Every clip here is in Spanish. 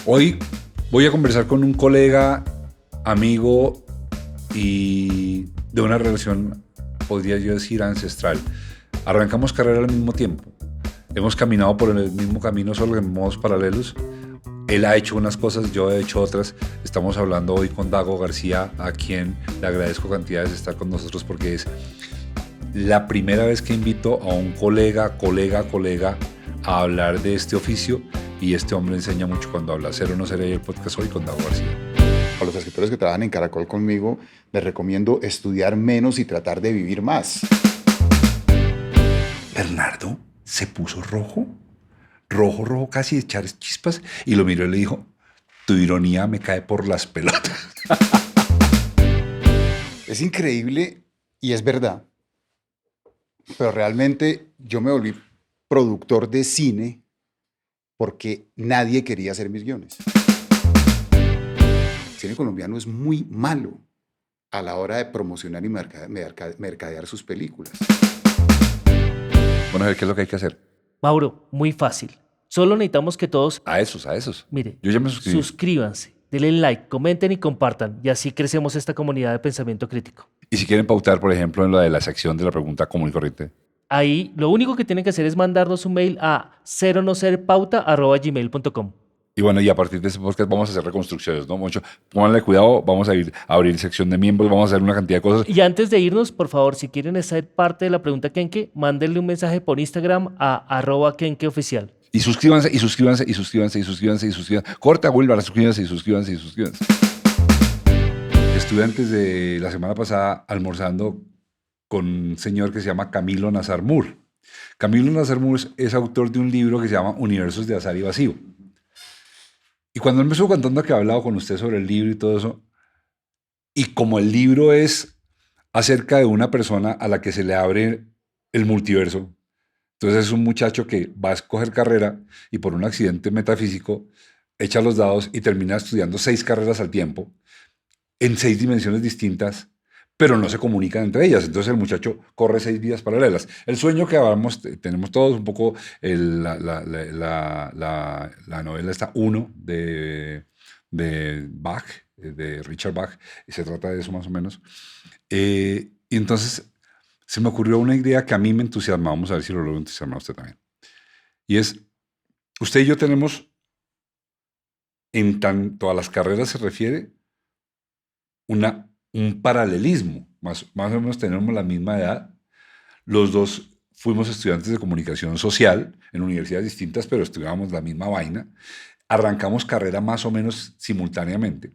Hoy voy a conversar con un colega, amigo y de una relación, podría yo decir, ancestral. Arrancamos carrera al mismo tiempo. Hemos caminado por el mismo camino, solo en modos paralelos. Él ha hecho unas cosas, yo he hecho otras. Estamos hablando hoy con Dago García, a quien le agradezco cantidades de estar con nosotros porque es la primera vez que invito a un colega a hablar de este oficio, y este hombre enseña mucho cuando habla. Ser o no ser, el podcast hoy con Dago García. A los escritores que trabajan en Caracol conmigo, les recomiendo estudiar menos y tratar de vivir más. Bernardo se puso rojo, casi de echar chispas, y lo miró y le dijo: tu ironía me cae por las pelotas. Es increíble y es verdad, pero realmente yo me volví productor de cine porque nadie quería hacer mis guiones. El cine colombiano es muy malo a la hora de promocionar y mercadear sus películas. Bueno, a ver, ¿qué es lo que hay que hacer? Mauro, muy fácil. Solo necesitamos que todos, A esos. mire, Yo ya me suscribí. suscríbanse, denle like, comenten y compartan, y así crecemos esta comunidad de pensamiento crítico. Y si quieren pautar, por ejemplo, en lo de la sección de la pregunta común y corriente. Ahí lo único que tienen que hacer es mandarnos un mail a seronoserpauta@gmail.com. Y bueno, y a partir de ese podcast vamos a hacer reconstrucciones, ¿no? Mucho, pónganle cuidado, vamos a ir a abrir sección de miembros, vamos a hacer una cantidad de cosas. Y antes de irnos, por favor, si quieren ser parte de la pregunta Kenke, mándenle un mensaje por Instagram a @kenkeoficial. Y suscríbanse. Corta, Wilbar, suscríbanse. Estuve antes de la semana pasada almorzando con un señor que se llama Camilo Nazar Moore. Camilo Nazar Moore es autor de un libro que se llama Universos de Azar y Vacío. Y cuando él me estuvo contando que ha hablado con usted sobre el libro y todo eso, y como el libro es acerca de una persona a la que se le abre el multiverso, entonces es un muchacho que va a escoger carrera y por un accidente metafísico echa los dados y termina estudiando 6 carreras al tiempo, en 6 dimensiones distintas, pero no se comunican entre ellas. Entonces el muchacho corre 6 vidas paralelas. El sueño que tenemos todos un poco, la novela está Uno de Bach, de Richard Bach, y se trata de eso más o menos. Y entonces se me ocurrió una idea que a mí me entusiasma. Vamos a ver si lo logro entusiasmar a usted también. Y es, usted y yo tenemos, en tanto a las carreras se refiere, un paralelismo. Más o menos tenemos la misma edad. Los dos fuimos estudiantes de comunicación social en universidades distintas, pero estudiábamos la misma vaina. Arrancamos carrera más o menos simultáneamente.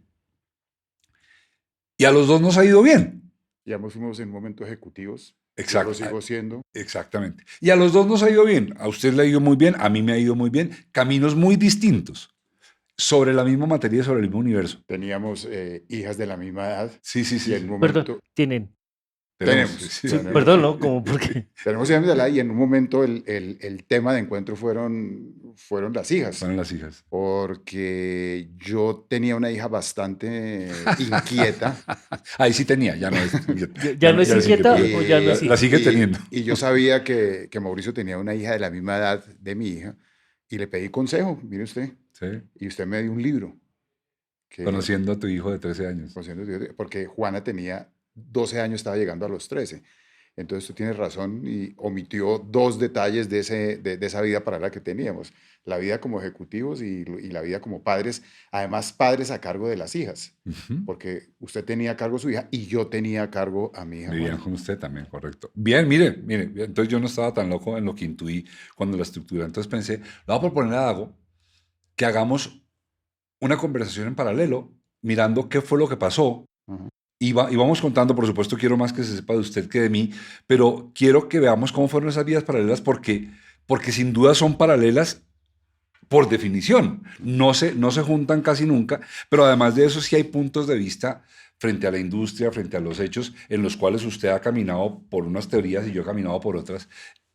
Y a los dos nos ha ido bien. Ya fuimos en un momento ejecutivos. Exacto. Yo lo sigo siendo. Exactamente. Y a los dos nos ha ido bien. A usted le ha ido muy bien, a mí me ha ido muy bien. Caminos muy distintos, sobre la misma materia y sobre el mismo universo. Teníamos hijas de la misma edad. Sí. Y en un momento... Perdón, tienen. Tenemos. Sí, perdón, ¿no? Como porque... Tenemos hijas de la edad y en un momento el tema de encuentro fueron las hijas. Fueron las hijas. Porque yo tenía una hija bastante inquieta. Ahí sí tenía, ya no es inquieta. ¿Ya no es inquieta o ya no es La sigue teniendo. Y yo sabía que Mauricio tenía una hija de la misma edad de mi hija y le pedí consejo, mire usted. Sí. Y usted me dio un libro. Conociendo a tu hijo de 13 años. Porque Juana tenía 12 años, estaba llegando a los 13. Entonces tú tienes razón y omitió 2 detalles de esa vida paralela que teníamos. La vida como ejecutivos y la vida como padres, además padres a cargo de las hijas. Porque usted tenía a cargo a su hija y yo tenía a cargo a mi hija. Vivían con usted también, correcto. Bien, mire, entonces yo no estaba tan loco en lo que intuí cuando la estructura. Entonces pensé, lo voy a proponer a Dago que hagamos una conversación en paralelo, mirando qué fue lo que pasó. Y vamos contando, por supuesto, quiero más que se sepa de usted que de mí, pero quiero que veamos cómo fueron esas vidas paralelas porque sin duda son paralelas por definición. No se juntan casi nunca, pero además de eso sí hay puntos de vista frente a la industria, frente a los hechos, en los cuales usted ha caminado por unas teorías y yo he caminado por otras.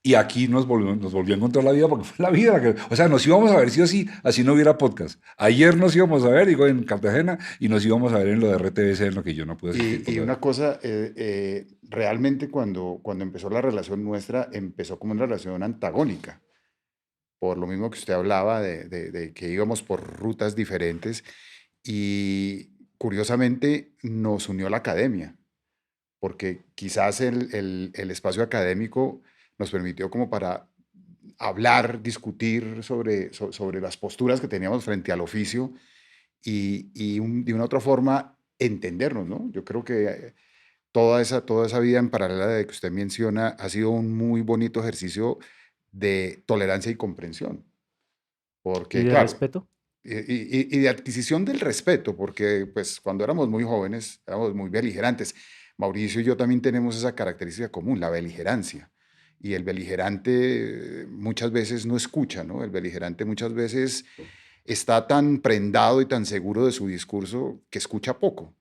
Y aquí nos volvió a encontrar la vida porque fue la vida la que... O sea, nos íbamos a ver sí o sí, así no hubiera podcast. Ayer nos íbamos a ver, digo, en Cartagena, y nos íbamos a ver en lo de RTBC, en lo que yo no pude asistir. Y una cosa, realmente cuando empezó la relación nuestra, empezó como una relación antagónica. por lo mismo que usted hablaba de que íbamos por rutas diferentes y curiosamente nos unió la academia, porque quizás el espacio académico nos permitió como para hablar, discutir sobre las posturas que teníamos frente al oficio y de una otra forma entendernos, ¿no? Yo creo que toda esa vida en paralela de que usted menciona ha sido un muy bonito ejercicio de tolerancia y comprensión, ¿Y porque de claro, respeto? y de adquisición del respeto, porque pues cuando éramos muy jóvenes éramos muy beligerantes. Mauricio y yo también tenemos esa característica común, la beligerancia. Y el beligerante muchas veces no escucha, ¿no? El beligerante muchas veces está tan prendado y tan seguro de su discurso que escucha poco.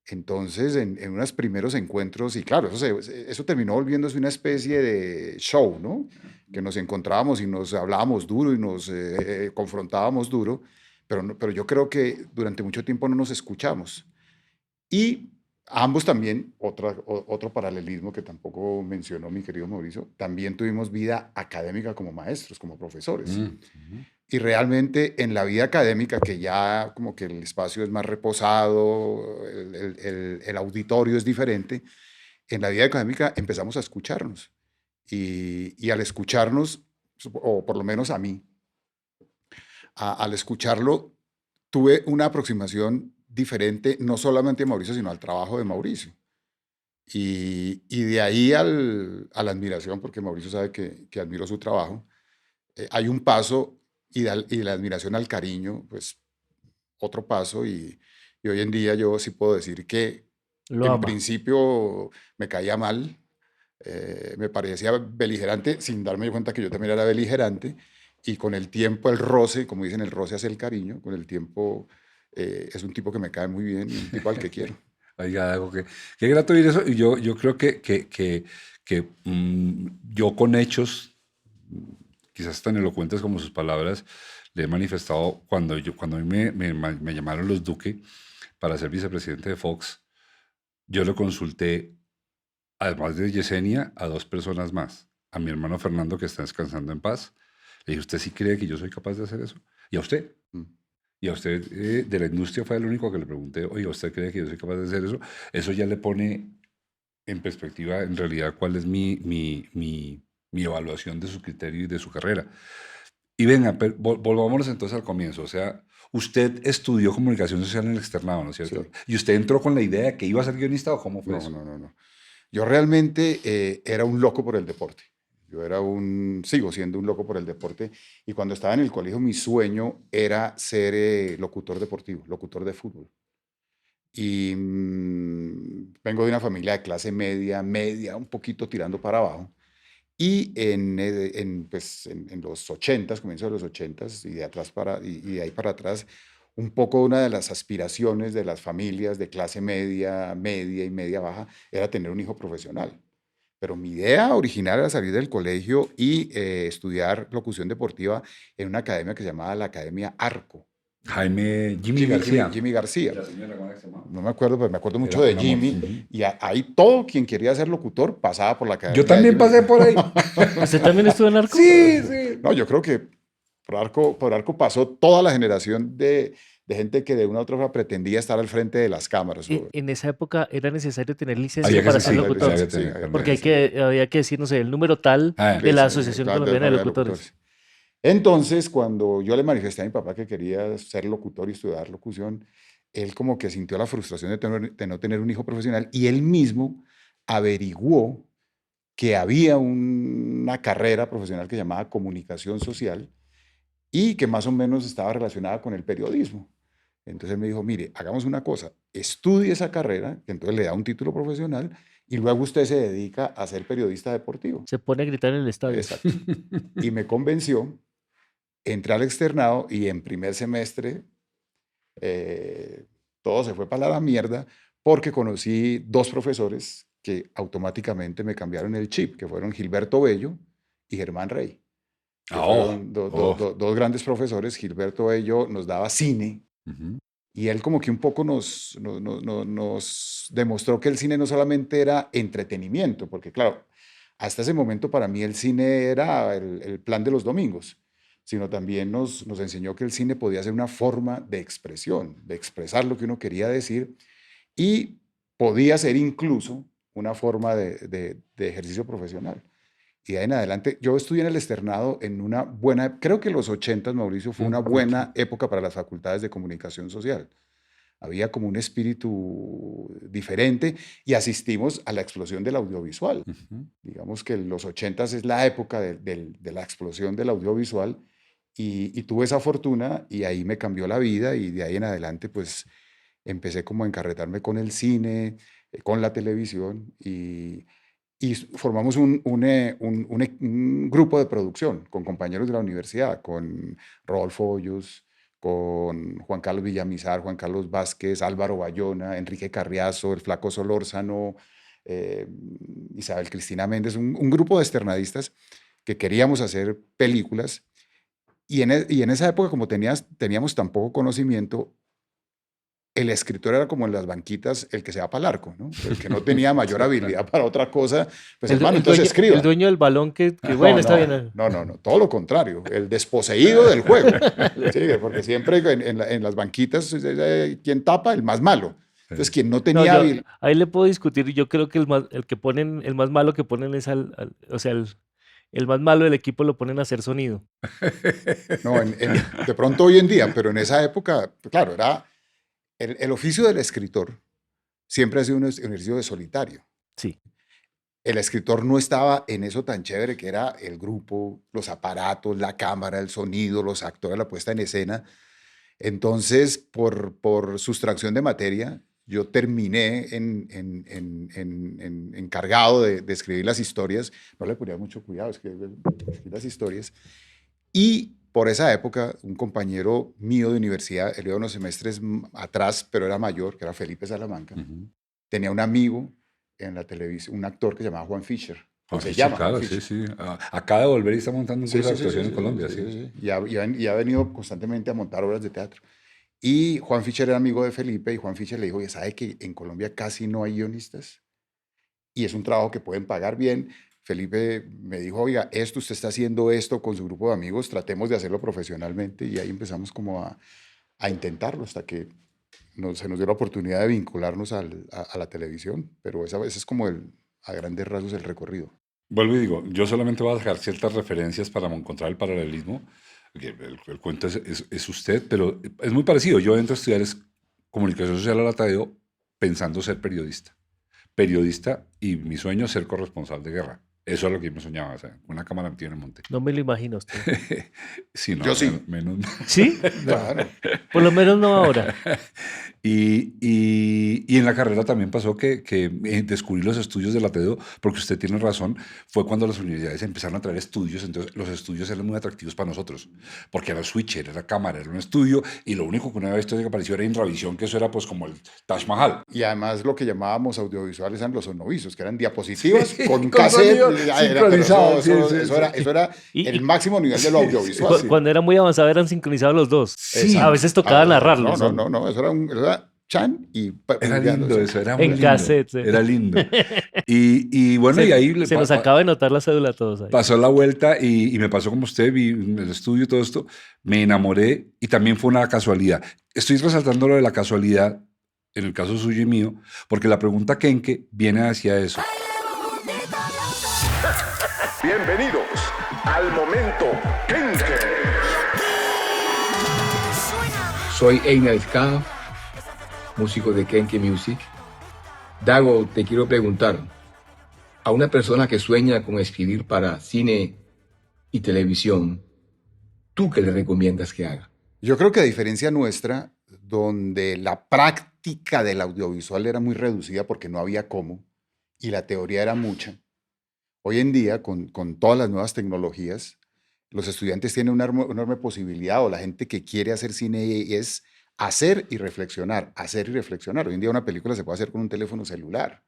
Entonces, en unos primeros encuentros, y claro, eso terminó volviéndose una especie de show, ¿no? Que nos encontrábamos y nos hablábamos duro y nos confrontábamos duro, pero yo creo que durante mucho tiempo no nos escuchamos. Y ambos también, otro paralelismo que tampoco mencionó mi querido Mauricio, también tuvimos vida académica como maestros, como profesores. Mm, ujú. Y realmente en la vida académica, que ya como que el espacio es más reposado, el auditorio es diferente, en la vida académica empezamos a escucharnos. Y al escucharnos, o por lo menos a mí, al escucharlo, tuve una aproximación diferente, no solamente a Mauricio, sino al trabajo de Mauricio. Y de ahí a la admiración, porque Mauricio sabe que admiro su trabajo, hay un paso y la admiración al cariño, pues otro paso y hoy en día yo sí puedo decir que Lo en ama. principio me caía mal, me parecía beligerante sin darme cuenta que yo también era beligerante y con el tiempo el roce, como dicen, el roce hace el cariño, con el tiempo es un tipo que me cae muy bien y un tipo al que quiero. Oiga, Dago, qué grato oír eso. Y yo creo yo con hechos, quizás tan elocuentes como sus palabras, le he manifestado cuando a mí me llamaron los Duque para ser vicepresidente de Fox, yo le consulté, además de Yesenia, a dos personas más. A mi hermano Fernando, que está descansando en paz. Le dije, ¿usted sí cree que yo soy capaz de hacer eso? ¿Y a usted? Mm. Y a usted de la industria fue el único que le pregunté, oye, ¿usted cree que yo soy capaz de hacer eso? Eso ya le pone en perspectiva, en realidad, cuál es mi evaluación de su criterio y de su carrera. Y venga, volvámonos entonces al comienzo. O sea, usted estudió comunicación social en el externado, ¿no es cierto? Sí, ¿Y usted entró con la idea de que iba a ser guionista o cómo fue no, eso? no, no, no. Yo realmente era un loco por el deporte. Sigo siendo un loco por el deporte. Y cuando estaba en el colegio, mi sueño era ser locutor deportivo, locutor de fútbol. Y vengo de una familia de clase media, media, un poquito tirando para abajo. Y pues, en los ochentas, comienzo de los ochentas, y de atrás y de ahí para atrás, un poco una de las aspiraciones de las familias de clase media, media y media baja era tener un hijo profesional. Pero mi idea original era salir del colegio y estudiar locución deportiva en una academia que se llamaba la Academia Arco. Jimmy García. Jimmy ¿Y García. la señora cómo se llamaba? No me acuerdo, pero me acuerdo mucho Era de un amor. Jimmy. Ujú. Y ahí todo quien quería ser locutor pasaba por la Yo academia de también Jimmy. pasé por ahí. ¿Usted también estuvo en Arco? Sí, sí. No, yo creo que por Arco pasó toda la generación de gente que de una u otra forma pretendía estar al frente de las cámaras. En esa época era necesario tener licencia Había que para ser, ser sí, Había locutor. había que licencia, sí, tener había Porque carnet. había que decir, no sé, el número tal Ah, de la licencia, Asociación claro, de Colombiana de familia de Locutores. locutores. Entonces, cuando yo le manifesté a mi papá que quería ser locutor y estudiar locución, él como que sintió la frustración de no tener un hijo profesional y él mismo averiguó que había una carrera profesional que llamaba comunicación social y que más o menos estaba relacionada con el periodismo. Entonces él me dijo, mire, hagamos una cosa, estudie esa carrera, que entonces le da un título profesional, y luego usted se dedica a ser periodista deportivo. Se pone a gritar en el estadio. Exacto. Y me convenció, entré al externado y en primer semestre eh, todo se fue para la mierda porque conocí dos profesores que automáticamente me cambiaron el chip, que fueron Gilberto Bello y Germán Rey, que Ah, oh, fueron oh. dos grandes profesores. Gilberto Bello nos daba cine Ujú. y él como que un poco nos demostró que el cine no solamente era entretenimiento, porque claro, hasta ese momento para mí el cine era el plan de los domingos, sino también nos enseñó que el cine podía ser una forma de expresión, de expresar lo que uno quería decir y podía ser incluso una forma de ejercicio profesional. Y de ahí en adelante, yo estudié en el externado en una buena, creo que los 80, Mauricio, fue una buena época para las facultades de comunicación social. Había como un espíritu diferente y asistimos a la explosión del audiovisual. Digamos que los 80 es la época de la explosión del audiovisual y tuve esa fortuna y ahí me cambió la vida y de ahí en adelante pues empecé como a encarretarme con el cine, con la televisión y formamos un grupo de producción con compañeros de la universidad, con Rodolfo Hoyos, con Juan Carlos Villamizar, Juan Carlos Vázquez, Álvaro Bayona, Enrique Carriazo, el Flaco Solórzano, eh, Isabel Cristina Méndez, un grupo de externadistas que queríamos hacer películas. Y en esa época, como teníamos tan poco conocimiento, el escritor era como en las banquitas el que se va para el arco, ¿no? El que no tenía mayor habilidad para otra cosa, pues hermano, entonces escriba. El dueño del balón que No, bueno, está bien. no, todo lo contrario, el desposeído del juego. Sí, porque siempre en las banquitas, quien tapa, el más malo. Entonces, quien no tenía habilidad. Ahí le puedo discutir, yo creo que el más malo que ponen es o sea, el más malo del equipo lo ponen a hacer sonido. No, de pronto hoy en día, pero en esa época, claro, era el oficio del escritor siempre ha sido un ejercicio de solitario. Sí. El escritor no estaba en eso tan chévere que era el grupo, los aparatos, la cámara, el sonido, los actores, la puesta en escena. Entonces, por sustracción de materia, yo terminé encargado de escribir las historias. No le ponía mucho cuidado escribir las historias. Y por esa época, un compañero mío de universidad, él iba unos semestres atrás, pero era mayor, que era Felipe Salamanca, tenía un amigo en la televisión, un actor que se llamaba Juan Fischer. Juan Fischer, claro, sí, sí. Acaba de volver y está montando un curso de actuación en Colombia. Sí. Y ha venido constantemente a montar obras de teatro. Y Juan Fischer era amigo de Felipe y Juan Fischer le dijo, ¿sabe que en Colombia casi no hay guionistas? Y es un trabajo que pueden pagar bien. Felipe me dijo, oiga, usted está haciendo esto con su grupo de amigos, tratemos de hacerlo profesionalmente. Y ahí empezamos como a intentarlo hasta que se nos dio la oportunidad de vincularnos a la televisión. Pero ese es como a grandes rasgos el recorrido. Vuelvo y digo, yo solamente voy a dejar ciertas referencias para encontrar el paralelismo. El cuento es usted, pero es muy parecido. Yo entro a estudiar comunicación social a la Tadeo pensando ser periodista. Periodista y mi sueño es ser corresponsal de guerra. Eso es lo que yo me soñaba, o sea, una cámara metida en el monte. No me lo imagino usted. Sí, no, yo sí. Menos. ¿Sí? Claro. Por lo menos no ahora. Y en la carrera también pasó que descubrí los estudios de la TEDO, porque usted tiene razón, fue cuando las universidades empezaron a traer estudios, entonces los estudios eran muy atractivos para nosotros, porque era switcher, era cámara, era un estudio, y lo único que una vez que apareció era Intravisión, que eso era pues como el Taj Mahal. Y además lo que llamábamos audiovisuales eran los sonovisos, que eran diapositivas con cassette sincronizado. Eso era el máximo nivel de lo audiovisual. Cuando era muy avanzado eran sincronizados los dos. Sí. A veces tocaba narrarlos. No, eso era Chan y... Era lindo eso, era muy en lindo. cassette. Sí. Era lindo. Y bueno, y ahí... Se nos acaba de notar la cédula a todos ahí. Pasó la vuelta y me pasó como usted, vi el estudio y todo esto, me enamoré y también fue una casualidad. Estoy resaltando lo de la casualidad, en el caso suyo y mío, porque la pregunta Kenke viene hacia eso. Bienvenidos al momento Kenke. Soy Einer Escada, músico de Kenke Music. Dago, te quiero preguntar, a una persona que sueña con escribir para cine y televisión, ¿tú qué le recomiendas que haga? Yo creo que a diferencia nuestra, donde la práctica del audiovisual era muy reducida porque no había cómo, y la teoría era mucha, hoy en día, con todas las nuevas tecnologías, los estudiantes tienen una enorme posibilidad, o la gente que quiere hacer cine es hacer y reflexionar, hacer y reflexionar. Hoy en día una película se puede hacer con un teléfono celular.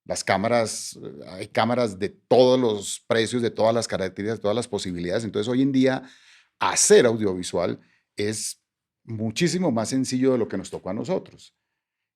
Las cámaras, hay cámaras de todos los precios, de todas las características, de todas las posibilidades. Entonces hoy en día hacer audiovisual es muchísimo más sencillo de lo que nos tocó a nosotros.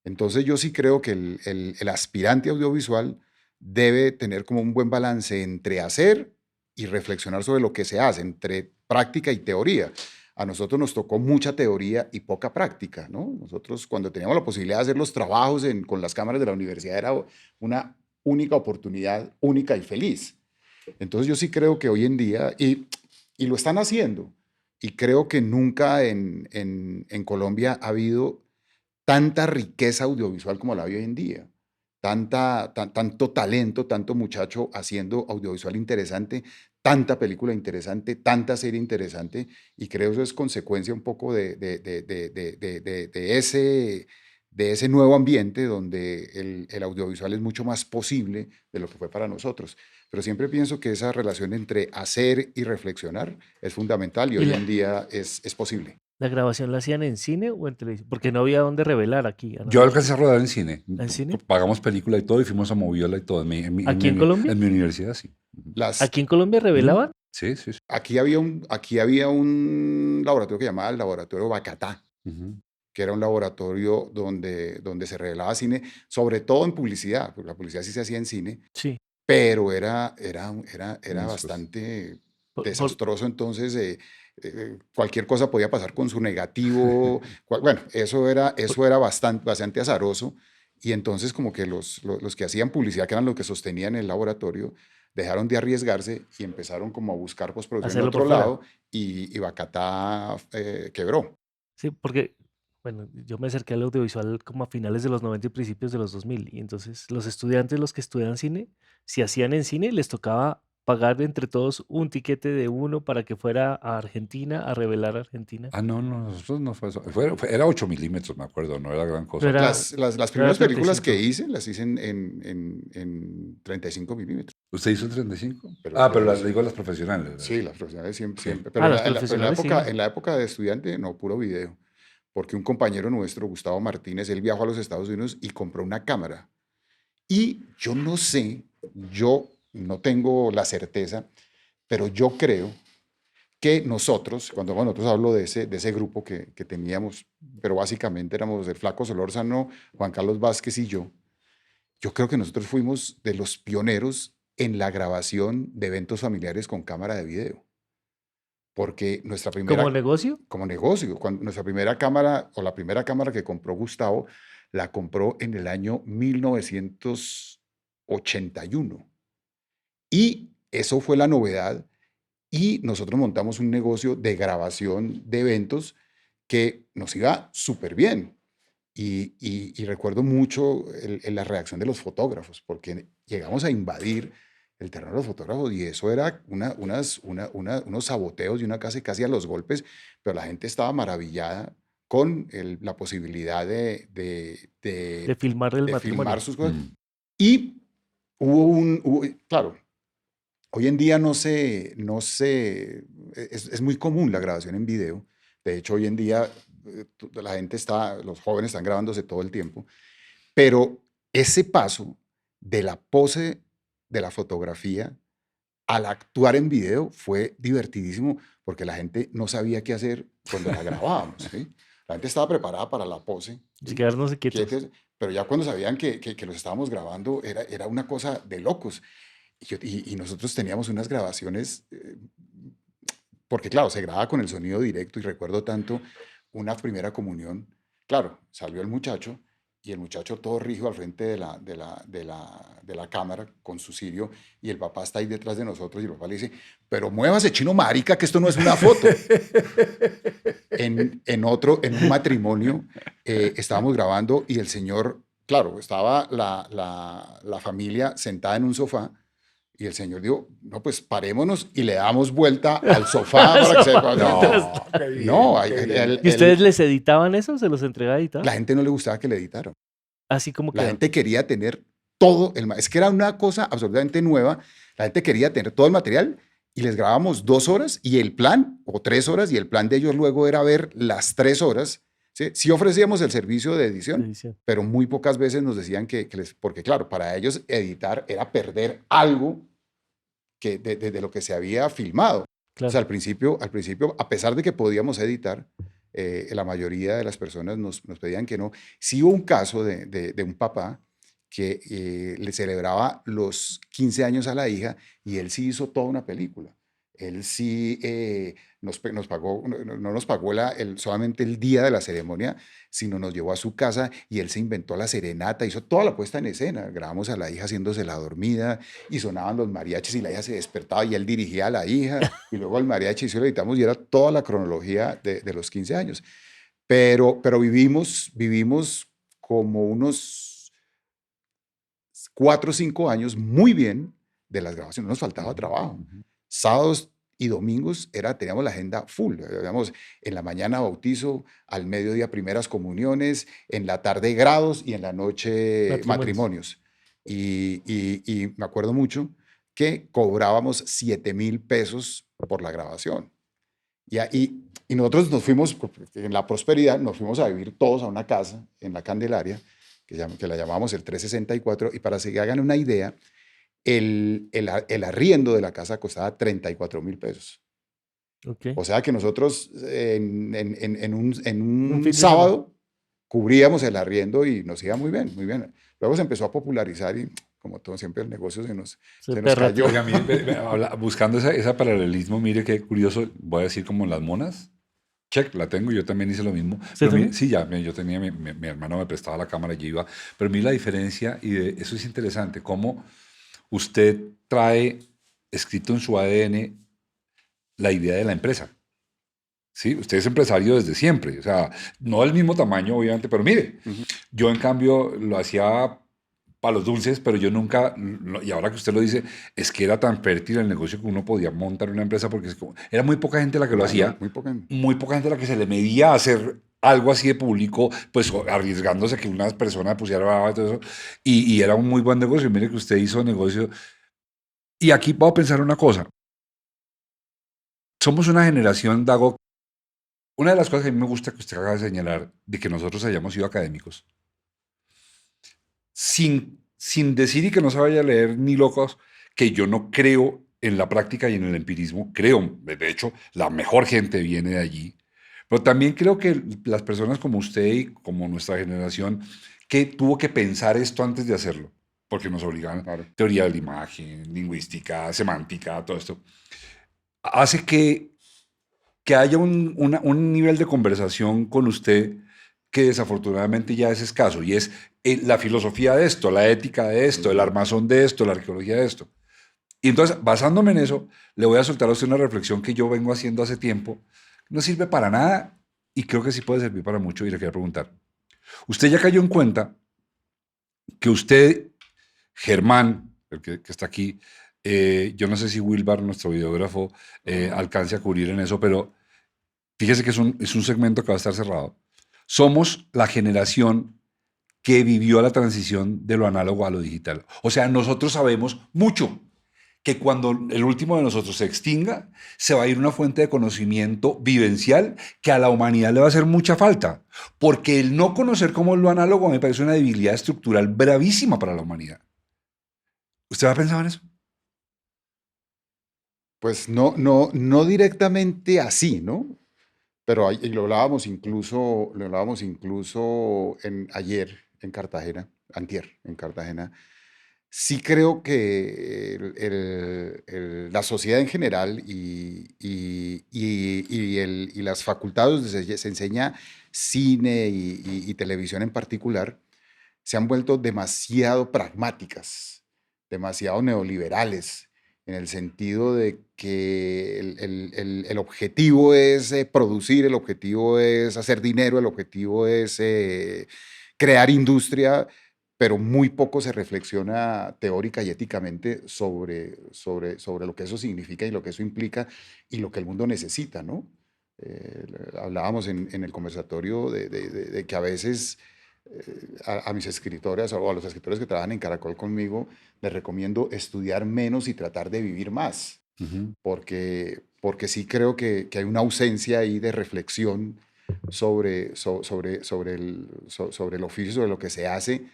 Entonces yo sí creo que el aspirante audiovisual debe tener como un buen balance entre hacer y reflexionar sobre lo que se hace entre práctica y teoría. A nosotros nos tocó mucha teoría y poca práctica, ¿no? Nosotros cuando teníamos la posibilidad de hacer los trabajos con las cámaras de la universidad era una única oportunidad, única y feliz. Entonces yo sí creo que hoy en día, y lo están haciendo, y creo que nunca en Colombia ha habido tanta riqueza audiovisual como la hay hoy en día. Tanto talento, tanto muchacho haciendo audiovisual interesante, tanta película interesante, tanta serie interesante, y creo que eso es consecuencia un poco de ese nuevo ambiente donde el audiovisual es mucho más posible de lo que fue para nosotros. Pero siempre pienso que esa relación entre hacer y reflexionar es fundamental y ¿Y hoy en día es posible. la grabación la hacían en cine o en televisión? Porque no había dónde revelar aquí. Yo alcancé a rodar en cine. ¿En cine? Pagamos película y todo y fuimos a Moviola y todo. ¿Aquí en Colombia? En mi universidad, sí. ¿Aquí en Colombia revelaban? Sí, sí, sí. Aquí había un laboratorio que llamaba el Laboratorio Bacatá, Ujú. que era un laboratorio donde se revelaba cine, sobre todo en publicidad, porque la publicidad sí se hacía en cine, Sí. pero era Después. bastante Por- desastroso, entonces cualquier cosa podía pasar con su negativo, bueno, eso era bastante azaroso, y entonces como que los que hacían publicidad, que eran los que sostenían el laboratorio, dejaron de arriesgarse y empezaron como a buscar postproducción en Hacerlo otro por fuera. lado, y Bacatá quebró. Sí, porque, bueno, yo me acerqué al audiovisual como a finales de los 90 y principios de los 2000. Y entonces los estudiantes, los que estudian cine, si hacían en cine, les tocaba pagar entre todos un tiquete de uno para que fuera a Argentina a revelar Argentina. Ah, no, nosotros no fue eso. Era 8 milímetros, me acuerdo, no era gran cosa. No era- Las primeras películas que 35. hice, las hice en 35 milímetros. ¿Usted hizo 35? Pero Pero yo- digo las profesionales. ¿verdad? Sí, las profesionales siempre. Sí. Pero las en la profesionales sí. época, en la época de estudiante, no, puro video. Porque un compañero nuestro, Gustavo Martínez, él viajó a los Estados Unidos y compró una cámara. Y yo no sé, yo no tengo la certeza, pero yo creo que nosotros, cuando nosotros hablo de ese grupo que teníamos, pero básicamente éramos el Flaco Solórzano, Juan Carlos Vázquez y yo creo que nosotros fuimos de los pioneros en la grabación de eventos familiares con cámara de video. Porque nuestra primera... ¿Como negocio? Como negocio. Nuestra primera cámara, o la primera cámara que compró Gustavo, la compró en el año 1981. Y eso fue la novedad. Y nosotros montamos un negocio de grabación de eventos que nos iba súper bien. Y recuerdo mucho la reacción de los fotógrafos, porque llegamos a invadir el terreno de los fotógrafos y eso era unos saboteos y una casi a los golpes, pero la gente estaba maravillada con la posibilidad de filmar el de matrimonio. filmar sus cosas. Mm. Y claro, hoy en día es muy común la grabación en video. De hecho, hoy en día los jóvenes están grabándose todo el tiempo, pero ese paso de la pose de la fotografía al actuar en video fue divertidísimo porque la gente no sabía qué hacer cuando la grabábamos, ¿sí? La gente estaba preparada para la pose, Y ¿sí? quedarnos quietos. Quietos, pero ya cuando sabían que los estábamos grabando era una cosa de locos. Y nosotros teníamos unas grabaciones, porque claro, se grababa con el sonido directo y recuerdo tanto una primera comunión. Claro, salió el muchacho y el muchacho todo rígido al frente de la cámara con su cirio y el papá está ahí detrás de nosotros y el papá le dice, pero muévase chino marica que esto no es una foto. En un matrimonio estábamos grabando y el señor, claro, estaba la familia sentada en un sofá y el señor dijo, no, pues parémonos y le damos vuelta al sofá para que se... ¿Y ustedes les editaban eso? ¿Se los entregaba editado? La gente no le gustaba que le editaran. Así como que... La gente quería tener todo es que era una cosa absolutamente nueva. La gente quería tener todo el material y les grabábamos 2 horas y el plan, o 3 horas, y el plan de ellos luego era ver las 3 horas. Sí ofrecíamos el servicio de edición, pero muy pocas veces nos decían porque claro, para ellos editar era perder algo de lo que se había filmado. Claro. O sea, al principio, a pesar de que podíamos editar, la mayoría de las personas nos pedían que no. Sí hubo un caso de un papá que le celebraba los 15 años a la hija y él sí hizo toda una película. Él sí nos pagó, no nos pagó solamente el día de la ceremonia, sino nos llevó a su casa y él se inventó la serenata, hizo toda la puesta en escena. Grabamos a la hija haciéndose la dormida y sonaban los mariachis y la hija se despertaba y él dirigía a la hija y luego al mariachi y lo editamos y era toda la cronología de los 15 años. Pero vivimos como unos 4 o 5 años muy bien de las grabaciones, no nos faltaba trabajo. Sábados y domingos teníamos la agenda full. Digamos, en la mañana bautizo, al mediodía primeras comuniones, en la tarde grados y en la noche matrimonios. Y me acuerdo mucho que cobrábamos 7,000 pesos por la grabación. Y nosotros nos fuimos, en la prosperidad, nos fuimos a vivir todos a una casa en la Candelaria, que la llamamos el 364, y para que se hagan una idea, el arriendo de la casa costaba 34,000 pesos. Okay. O sea que nosotros en un sábado cubríamos el arriendo y nos iba muy bien, muy bien. Luego se empezó a popularizar y, como todo, siempre el negocio se nos cayó. Oiga, mire, buscando ese paralelismo, mire qué curioso, voy a decir como las monas. Check, la tengo, yo también hice lo mismo. ¿Sí, Pero sí, ya, yo tenía, mi hermano me prestaba la cámara y yo iba. Pero mira la diferencia, y eso es interesante, cómo usted trae escrito en su ADN la idea de la empresa. ¿Sí? Usted es empresario desde siempre, o sea, no del mismo tamaño, obviamente, pero mire, yo en cambio lo hacía para los dulces, pero yo nunca, y ahora que usted lo dice, es que era tan fértil el negocio que uno podía montar una empresa porque era muy poca gente la que lo hacía, muy poca gente la que se le medía a hacer algo así de público, pues arriesgándose que una persona pusiera y todo eso, y era un muy buen negocio. Mire que usted hizo negocio. Y aquí puedo pensar una cosa. Somos una generación, Dago. Una de las cosas que a mí me gusta que usted acaba de señalar, de que nosotros hayamos sido académicos, sin decir y que no se vaya a leer ni locos, que yo no creo en la práctica y en el empirismo, creo, de hecho, la mejor gente viene de allí, pero también creo que las personas como usted y como nuestra generación, que tuvo que pensar esto antes de hacerlo, porque nos obligan, claro, teoría de la imagen, lingüística, semántica, todo esto, hace que haya un nivel de conversación con usted que desafortunadamente ya es escaso, y es la filosofía de esto, la ética de esto, el armazón de esto, la arqueología de esto. Y entonces, basándome en eso, le voy a soltar a usted una reflexión que yo vengo haciendo hace tiempo. No sirve para nada y creo que sí puede servir para mucho, y le quería preguntar. Usted ya cayó en cuenta que usted, Germán, el que está aquí, yo no sé si Wilbar, nuestro videógrafo, alcance a cubrir en eso, pero fíjese que es un segmento que va a estar cerrado. Somos la generación que vivió la transición de lo análogo a lo digital. O sea, nosotros sabemos mucho que cuando el último de nosotros se extinga, se va a ir una fuente de conocimiento vivencial que a la humanidad le va a hacer mucha falta. Porque el no conocer cómo es lo análogo me parece una debilidad estructural bravísima para la humanidad. ¿Usted ha pensado en eso? Pues no directamente así, ¿no? Pero y lo hablábamos incluso ayer en Cartagena, antier en Cartagena. Sí creo que la sociedad en general y las facultades donde se enseña cine y televisión en particular se han vuelto demasiado pragmáticas, demasiado neoliberales, en el sentido de que el objetivo es producir, el objetivo es hacer dinero, el objetivo es crear industria, pero muy poco se reflexiona teórica y éticamente sobre lo que eso significa y lo que eso implica y lo que el mundo necesita, ¿no? Hablábamos en el conversatorio de que a veces a mis escritoras o a los escritores que trabajan en Caracol conmigo, les recomiendo estudiar menos y tratar de vivir más, porque sí creo que hay una ausencia ahí de reflexión sobre el oficio, sobre lo que se hace,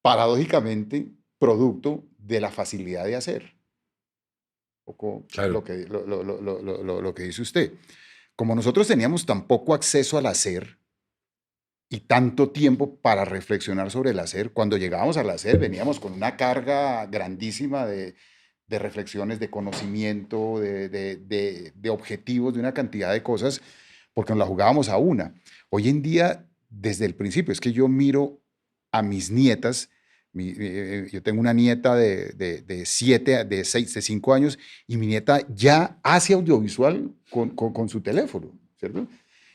paradójicamente, producto de la facilidad de hacer. Claro. Lo que dice usted. Como nosotros teníamos tan poco acceso al hacer, y tanto tiempo para reflexionar sobre el hacer. Cuando llegábamos al hacer, veníamos con una carga grandísima de reflexiones, de conocimiento, de objetivos, de una cantidad de cosas, porque nos la jugábamos a una. Hoy en día, desde el principio, es que yo miro a mis nietas. Yo tengo una nieta de 5 años, y mi nieta ya hace audiovisual con su teléfono, ¿cierto?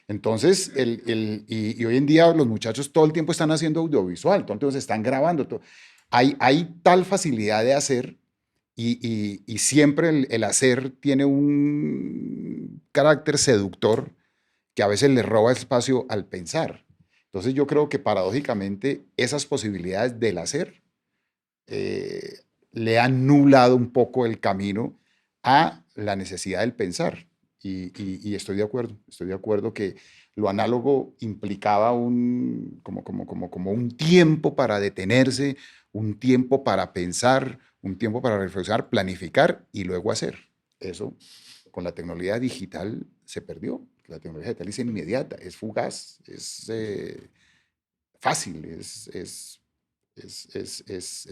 Entonces, y hoy en día los muchachos todo el tiempo están haciendo audiovisual, todo el tiempo se están grabando. Hay tal facilidad de hacer, y siempre el hacer tiene un carácter seductor que a veces le roba espacio al pensar. Entonces yo creo que paradójicamente esas posibilidades del hacer le han nublado un poco el camino a la necesidad del pensar. Y estoy de acuerdo que lo análogo implicaba como un tiempo para detenerse, un tiempo para pensar, un tiempo para reflexionar, planificar y luego hacer. Eso con la tecnología digital se perdió. La tecnología digital es inmediata, es fugaz, es fácil, es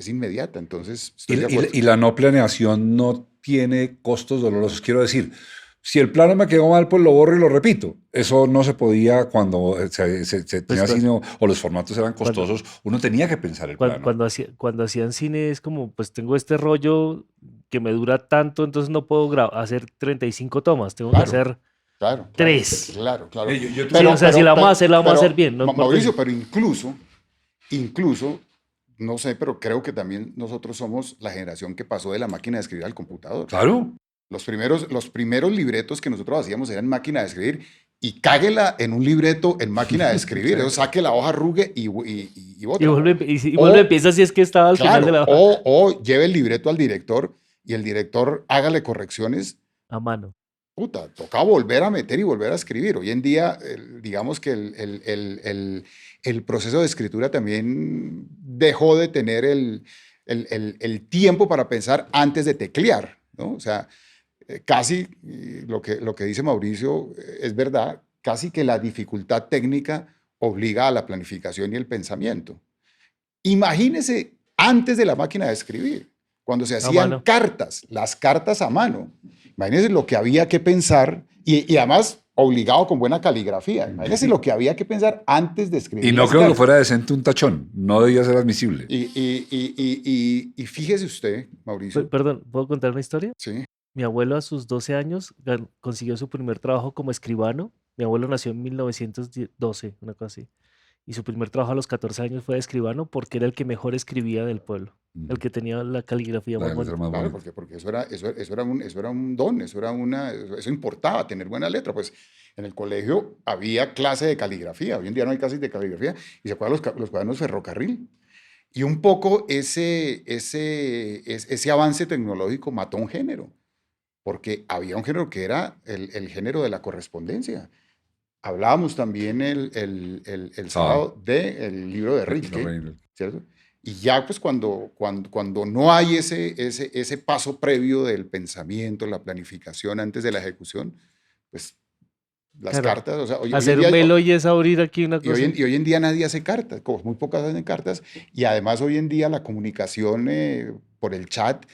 inmediata. Entonces, estoy de acuerdo. Y la no planeación no tiene costos dolorosos. Quiero decir, si el plano me quedó mal, pues lo borro y lo repito. Eso no se podía cuando se tenía cine, o los formatos eran costosos. Uno tenía que pensar el plano. Cuando hacían cine es como, pues tengo este rollo que me dura tanto, entonces no puedo hacer 35 tomas, tengo que hacer Claro, 3. claro. Sí, o sea, si la vamos a hacer, la vamos a hacer bien. ¿No? Mauricio, pero incluso, no sé, pero creo que también nosotros somos la generación que pasó de la máquina de escribir al computador. Claro. Los primeros libretos que nosotros hacíamos eran máquina de escribir, y cáguela en un libreto en máquina de escribir. O saque la hoja, arrugue y bótela. Y vuelve, empieza si es que estaba al final de la hoja. O lleve el libreto al director y el director hágale correcciones a mano. Puta, toca volver a meter y volver a escribir. Hoy en día, digamos que el proceso de escritura también dejó de tener el tiempo para pensar antes de teclear, ¿no? O sea, casi lo que dice Mauricio es verdad, casi que la dificultad técnica obliga a la planificación y el pensamiento. Imagínese antes de la máquina de escribir, cuando se hacían las cartas a mano. Imagínense lo que había que pensar, y además obligado con buena caligrafía. Imagínense lo que había que pensar antes de escribir. Y no creo que fuera decente un tachón, no debía ser admisible. Y fíjese usted, Mauricio. Perdón, ¿puedo contar una historia? Sí. Mi abuelo a sus 12 años consiguió su primer trabajo como escribano. Mi abuelo nació en 1912, una cosa así. Y su primer trabajo a los 14 años fue de escribano porque era el que mejor escribía del pueblo. El que tenía la caligrafía más bonita. Claro, porque eso era un don, eso importaba, tener buena letra. Pues en el colegio había clase de caligrafía, hoy en día no hay clases de caligrafía, y se acuerdan los cuadernos ferrocarril. Y un poco ese avance tecnológico mató un género, porque había un género que era el género de la correspondencia. Hablábamos también el sábado del libro de Rilke, ¿cierto? Y ya pues cuando no hay ese paso previo del pensamiento, la planificación antes de la ejecución, pues las cartas, o sea, hacer un velo y es abrir aquí una cosa. Y hoy en día nadie hace cartas, muy pocas hacen cartas, y además hoy en día la comunicación por el chat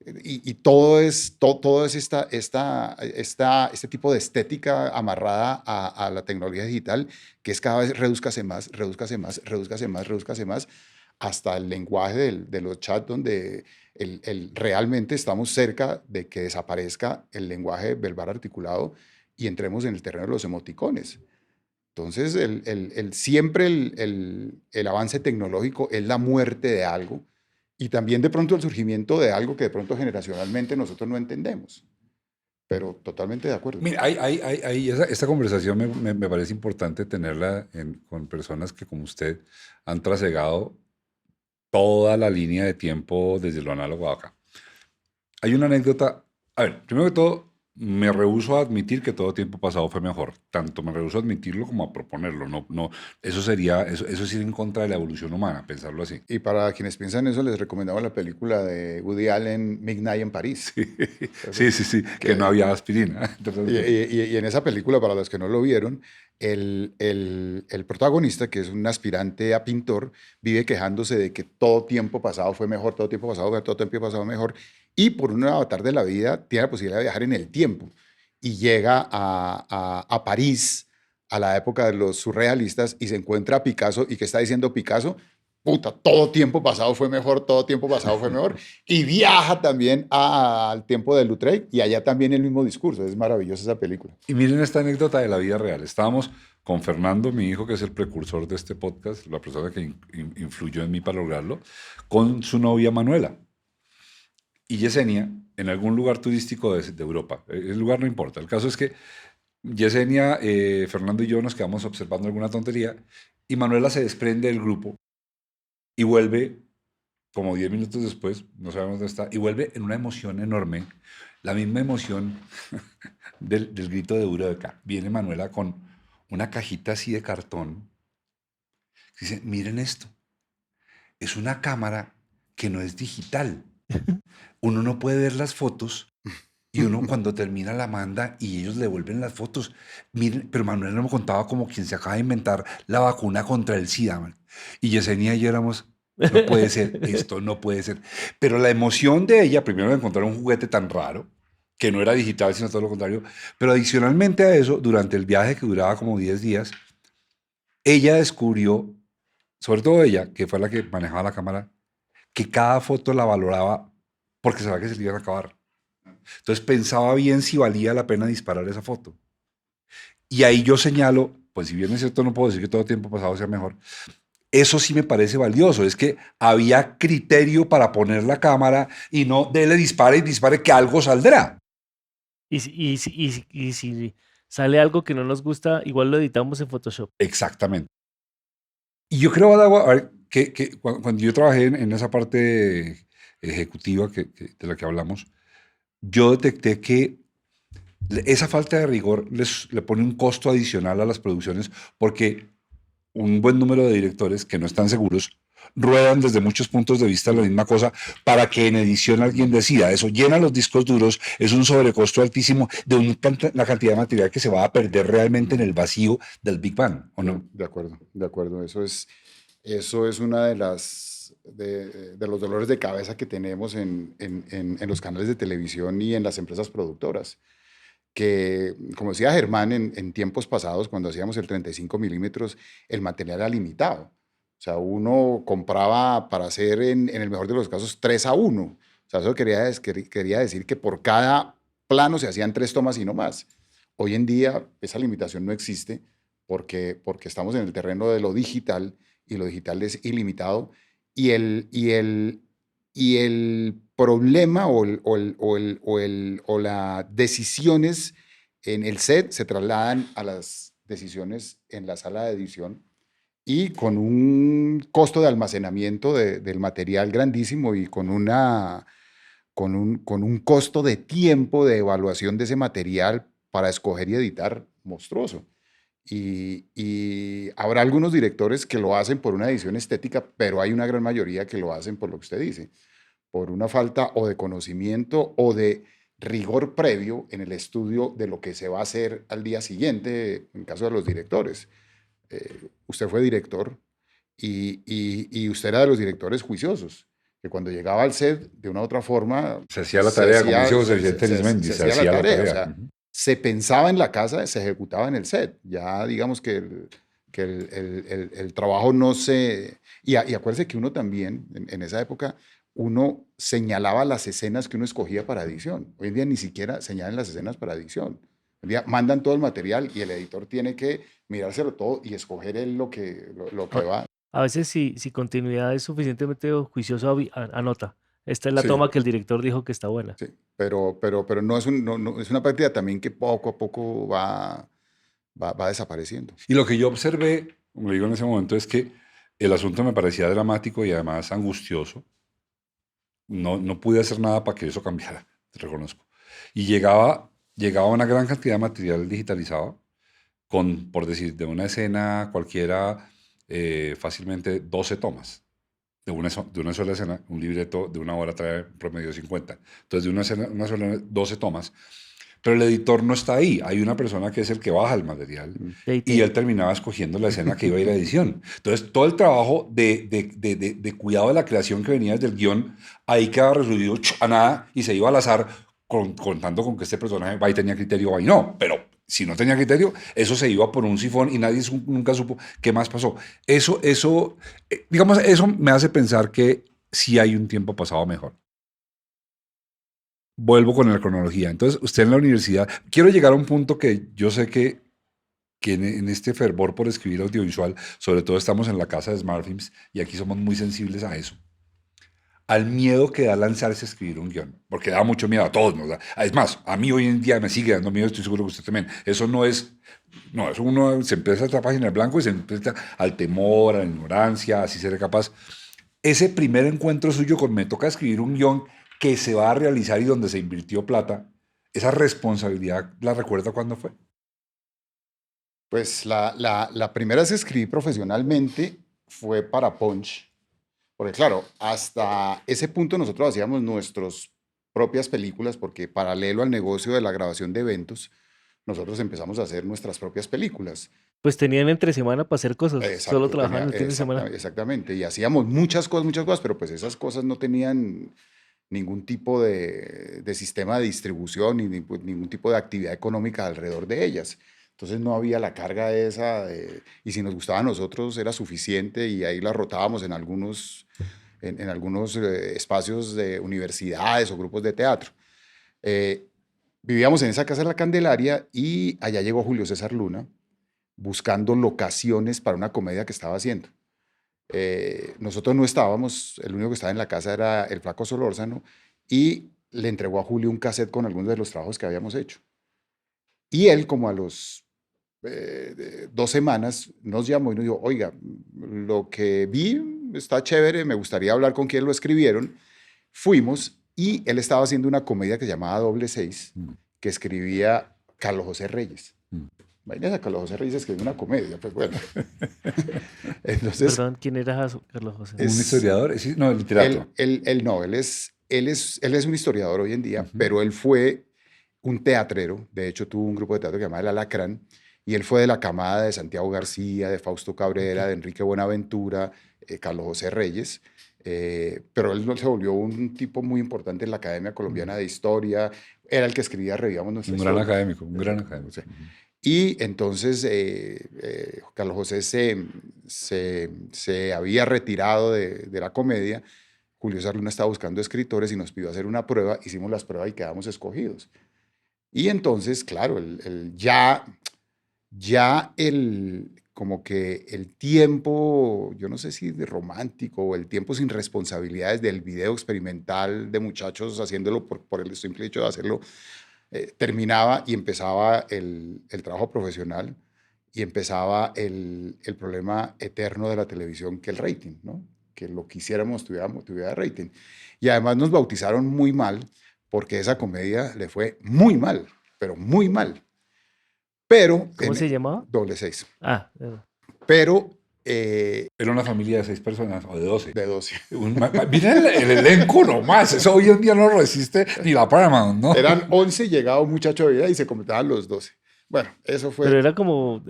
y todo es este tipo de estética amarrada a la tecnología digital, que es cada vez redúzcase más, hasta el lenguaje de los chats, donde realmente estamos cerca de que desaparezca el lenguaje verbal articulado y entremos en el terreno de los emoticones. Entonces, siempre el avance tecnológico es la muerte de algo, y también de pronto el surgimiento de algo que de pronto generacionalmente nosotros no entendemos. Pero totalmente de acuerdo. Mira, esta conversación me parece importante tenerla con personas que, como usted, han trasegado toda la línea de tiempo desde lo análogo a acá. Hay una anécdota. A ver, primero que todo, me rehúso a admitir que todo tiempo pasado fue mejor. Tanto me rehúso a admitirlo como a proponerlo. No, eso es ir en contra de la evolución humana, pensarlo así. Y para quienes piensan eso, les recomendamos la película de Woody Allen, Midnight en París. Sí, que no había aspirina. Y en esa película, para los que no lo vieron, el protagonista, que es un aspirante a pintor, vive quejándose de que todo tiempo pasado fue mejor, todo tiempo pasado mejor, y por un avatar de la vida tiene la posibilidad de viajar en el tiempo y llega a París a la época de los surrealistas y se encuentra a Picasso. ¿Y qué está diciendo Picasso? Puta, todo tiempo pasado fue mejor, todo tiempo pasado fue mejor. Y viaja también al tiempo de Lautrec y allá también el mismo discurso. Es maravillosa esa película. Y miren esta anécdota de la vida real. Estábamos con Fernando, mi hijo, que es el precursor de este podcast, la persona que influyó en mí para lograrlo, con su novia Manuela. Y Yesenia, en algún lugar turístico de Europa. El lugar no importa. El caso es que Yesenia, Fernando y yo nos quedamos observando alguna tontería y Manuela se desprende del grupo y vuelve como 10 minutos después, no sabemos dónde está, y vuelve en una emoción enorme, la misma emoción del grito de Eureka. Viene Manuela con una cajita así de cartón. Dice, miren esto, es una cámara que no es digital. Uno no puede ver las fotos y uno cuando termina la manda y ellos le devuelven las fotos. Miren, pero Manuel no me contaba como quien se acaba de inventar la vacuna contra el SIDA, man. Y Yesenia y yo éramos, no puede ser, esto no puede ser. Pero la emoción de ella, primero de encontrar un juguete tan raro, que no era digital, sino todo lo contrario, pero adicionalmente a eso, durante el viaje que duraba como 10 días, ella descubrió, sobre todo ella, que fue la que manejaba la cámara, que cada foto la valoraba porque sabía que se le iban a acabar. Entonces pensaba bien si valía la pena disparar esa foto. Y ahí yo señalo, pues si bien es cierto no puedo decir que todo tiempo pasado sea mejor, eso sí me parece valioso, es que había criterio para poner la cámara y no dele dispare y dispare que algo saldrá. Y si sale algo que no nos gusta, igual lo editamos en Photoshop. Exactamente. Y yo creo, Adagua, a ver, que cuando yo trabajé en esa parte ejecutiva de la que hablamos, yo detecté que esa falta de rigor le pone un costo adicional a las producciones porque un buen número de directores que no están seguros ruedan desde muchos puntos de vista la misma cosa para que en edición alguien decida. Eso llena los discos duros, es un sobrecosto altísimo de la cantidad de material que se va a perder realmente en el vacío del Big Bang, ¿o no? De acuerdo. Eso es una de los dolores de cabeza que tenemos en los canales de televisión y en las empresas productoras. Que, como decía Germán, en tiempos pasados, cuando hacíamos el 35 milímetros, el material era limitado. O sea, uno compraba para hacer, en el mejor de los casos, 3-1. O sea, eso quería decir que por cada plano se hacían 3 tomas y no más. Hoy en día esa limitación no existe porque estamos en el terreno de lo digital y lo digital es ilimitado. Y el problema o las decisiones en el set se trasladan a las decisiones en la sala de edición y con un costo de almacenamiento del material grandísimo y con un costo de tiempo de evaluación de ese material para escoger y editar monstruoso. Y habrá algunos directores que lo hacen por una edición estética, pero hay una gran mayoría que lo hacen por lo que usted dice, por una falta o de conocimiento o de rigor previo en el estudio de lo que se va a hacer al día siguiente, en caso de los directores. Usted fue director y usted era de los directores juiciosos, que cuando llegaba al set, de una u otra forma... Se hacía la tarea, como dice José Vicente Arizmendi, se hacía la tarea. O sea, se pensaba en la casa, se ejecutaba en el set. Ya digamos que el trabajo no se... Y acuérdese que uno también, en esa época, uno señalaba las escenas que uno escogía para edición. Hoy en día ni siquiera señalan las escenas para edición. Hoy en día mandan todo el material y el editor tiene que mirárselo todo y escoger él lo que va. A veces si continuidad es suficientemente juicioso, anota. Esta es la Sí. toma que el director dijo que está buena. Sí, pero no es, no es una práctica también que poco a poco va desapareciendo. Y lo que yo observé, como digo en ese momento, es que el asunto me parecía dramático y además angustioso. No pude hacer nada para que eso cambiara, te reconozco. Y llegaba llegaba una gran cantidad de material digitalizado con, por decir, de una escena cualquiera, fácilmente 12 tomas. De una sola escena, un libreto de una hora trae promedio 50. Entonces, de una escena, una sola, 12 tomas. Pero el editor no está ahí. Hay una persona que es el que baja el material y Dating. él terminaba escogiendo la escena que iba a ir a edición. Entonces, todo el trabajo de cuidado de la creación que venía desde el guión, ahí quedaba resumido a nada y se iba al azar contando con que este personaje va y tenía criterio o ahí no. Pero si no tenía criterio, eso se iba por un sifón y nadie nunca supo qué más pasó. Digamos, eso me hace pensar que sí hay un tiempo pasado mejor. Vuelvo con la cronología. Entonces, usted en la universidad, quiero llegar a un punto que yo sé que en este fervor por escribir audiovisual, sobre todo estamos en la casa de Smart Films y aquí somos muy sensibles a eso, al miedo que da lanzarse a escribir un guión, porque da mucho miedo a todos, ¿no? Es más, a mí hoy en día me sigue dando miedo, estoy seguro que usted también. Eso no es, no, eso uno se empieza esta página en blanco y se empieza al temor, a la ignorancia, así seré capaz. Ese primer encuentro suyo con me toca escribir un guión que se va a realizar y donde se invirtió plata, esa responsabilidad, ¿la recuerda cuándo fue? Pues la primera vez que escribí profesionalmente fue para Punch, porque claro, hasta ese punto nosotros hacíamos nuestras propias películas, porque paralelo al negocio de la grabación de eventos, nosotros empezamos a hacer nuestras propias películas. Pues tenían entre semana para hacer cosas. Solo Exacto, trabajaban el fin de semana. exactamente, y hacíamos muchas cosas, pero pues esas cosas no tenían ningún tipo de sistema de distribución pues, ningún tipo de actividad económica alrededor de ellas. Entonces no había la carga esa, y si nos gustaba a nosotros era suficiente y ahí la rotábamos en algunos espacios de universidades o grupos de teatro. Eh, Vivíamos en esa casa de la Candelaria y allá llegó Julio César Luna buscando locaciones para una comedia que estaba haciendo. Nosotros no estábamos, el único que estaba en la casa era el Flaco Solórzano y le entregó a Julio un cassette con algunos de los trabajos que habíamos hecho. Y él, como a los 2 semanas, nos llamó y nos dijo, oiga, lo que vi está chévere, me gustaría hablar con quien lo escribieron. Fuimos y él estaba haciendo una comedia que se llamaba Doble Seis, que escribía Carlos José Reyes. Imagínense, Carlos José Reyes escribió una comedia, pues bueno. Entonces, Perdón, ¿quién era Carlos José? ¿Un historiador? Sí, no, el literato. él no, él es un historiador hoy en día, pero él fue un teatrero. De hecho, tuvo un grupo de teatro que se llamaba El Alacrán, y él fue de la camada de Santiago García, de Fausto Cabrera, de Enrique Buenaventura, Carlos José Reyes. Pero él se volvió un tipo muy importante en la Academia Colombiana de Historia. Era el que escribía Reviamos Nuestra Un gran Historia. académico, un gran académico. Sí. Y entonces Carlos José se había retirado de la comedia. Julio César Luna estaba buscando escritores y nos pidió hacer una prueba. Hicimos las pruebas y quedamos escogidos. Y entonces, claro, como que el tiempo, yo no sé si de romántico o el tiempo sin responsabilidades del video experimental de muchachos haciéndolo por el simple hecho de hacerlo, terminaba y empezaba el trabajo profesional y empezaba el problema eterno de la televisión, que el rating, ¿no? Que lo que hiciéramos tuviera rating. Y además nos bautizaron muy mal porque esa comedia le fue muy mal, pero muy mal. Pero ¿Cómo se llamaba? Doble Seis. Ah, Pero Era una familia de 6 personas o de 12. de 12. Miren el elenco nomás. Eso hoy en día no lo resiste ni la Paramount, ¿no? Eran 11, llegaba un muchacho de vida y se completaban los 12. Bueno, eso fue... pero era como,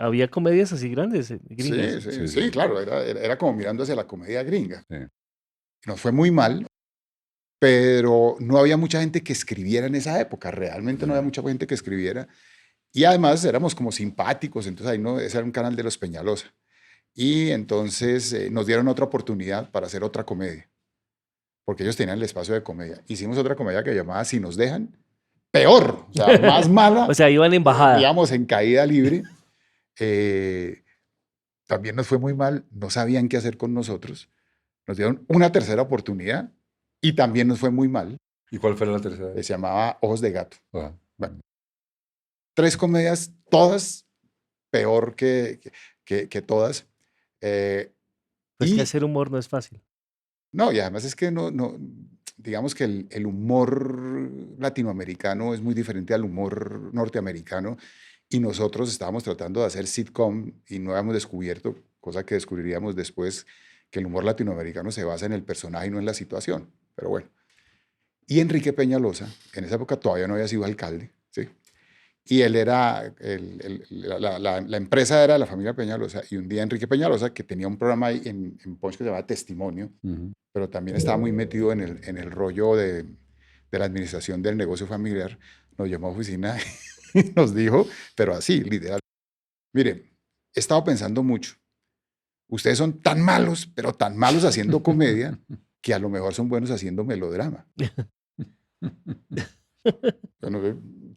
había comedias así grandes, gringas. Sí, claro, era como mirando hacia la comedia gringa. Sí. Nos fue muy mal, pero no había mucha gente que escribiera en esa época, realmente no había mucha gente que escribiera. Y además éramos como simpáticos, entonces ahí no, ese era un canal de los Peñalosa. Y entonces nos dieron otra oportunidad para hacer otra comedia, porque ellos tenían el espacio de comedia. Hicimos otra comedia que llamaba Si nos dejan, peor, o sea, más mala. O sea, iban en bajada. Íbamos en caída libre. También nos fue muy mal, no sabían qué hacer con nosotros. Nos dieron una tercera oportunidad y también nos fue muy mal. ¿Y cuál fue la tercera? Se llamaba Ojos de Gato. Ah. Bueno, 3 comedias, todas peor que todas. Pues que hacer humor no es fácil. No, y además es que digamos que el humor latinoamericano es muy diferente al humor norteamericano y nosotros estábamos tratando de hacer sitcom y no habíamos descubierto, cosa que descubriríamos después, que el humor latinoamericano se basa en el personaje y no en la situación. Pero bueno. Y Enrique Peñalosa, en esa época todavía no había sido alcalde, ¿sí? Y él era, la empresa era de la familia Peñalosa, y un día Enrique Peñalosa, que tenía un programa ahí en Punch que se llamaba Testimonio, pero también estaba muy metido en el rollo de la administración del negocio familiar, nos llamó a oficina y nos dijo, pero así, literal, mire, he estado pensando mucho, ustedes son tan malos, pero tan malos haciendo comedia, que a lo mejor son buenos haciendo melodrama. Entonces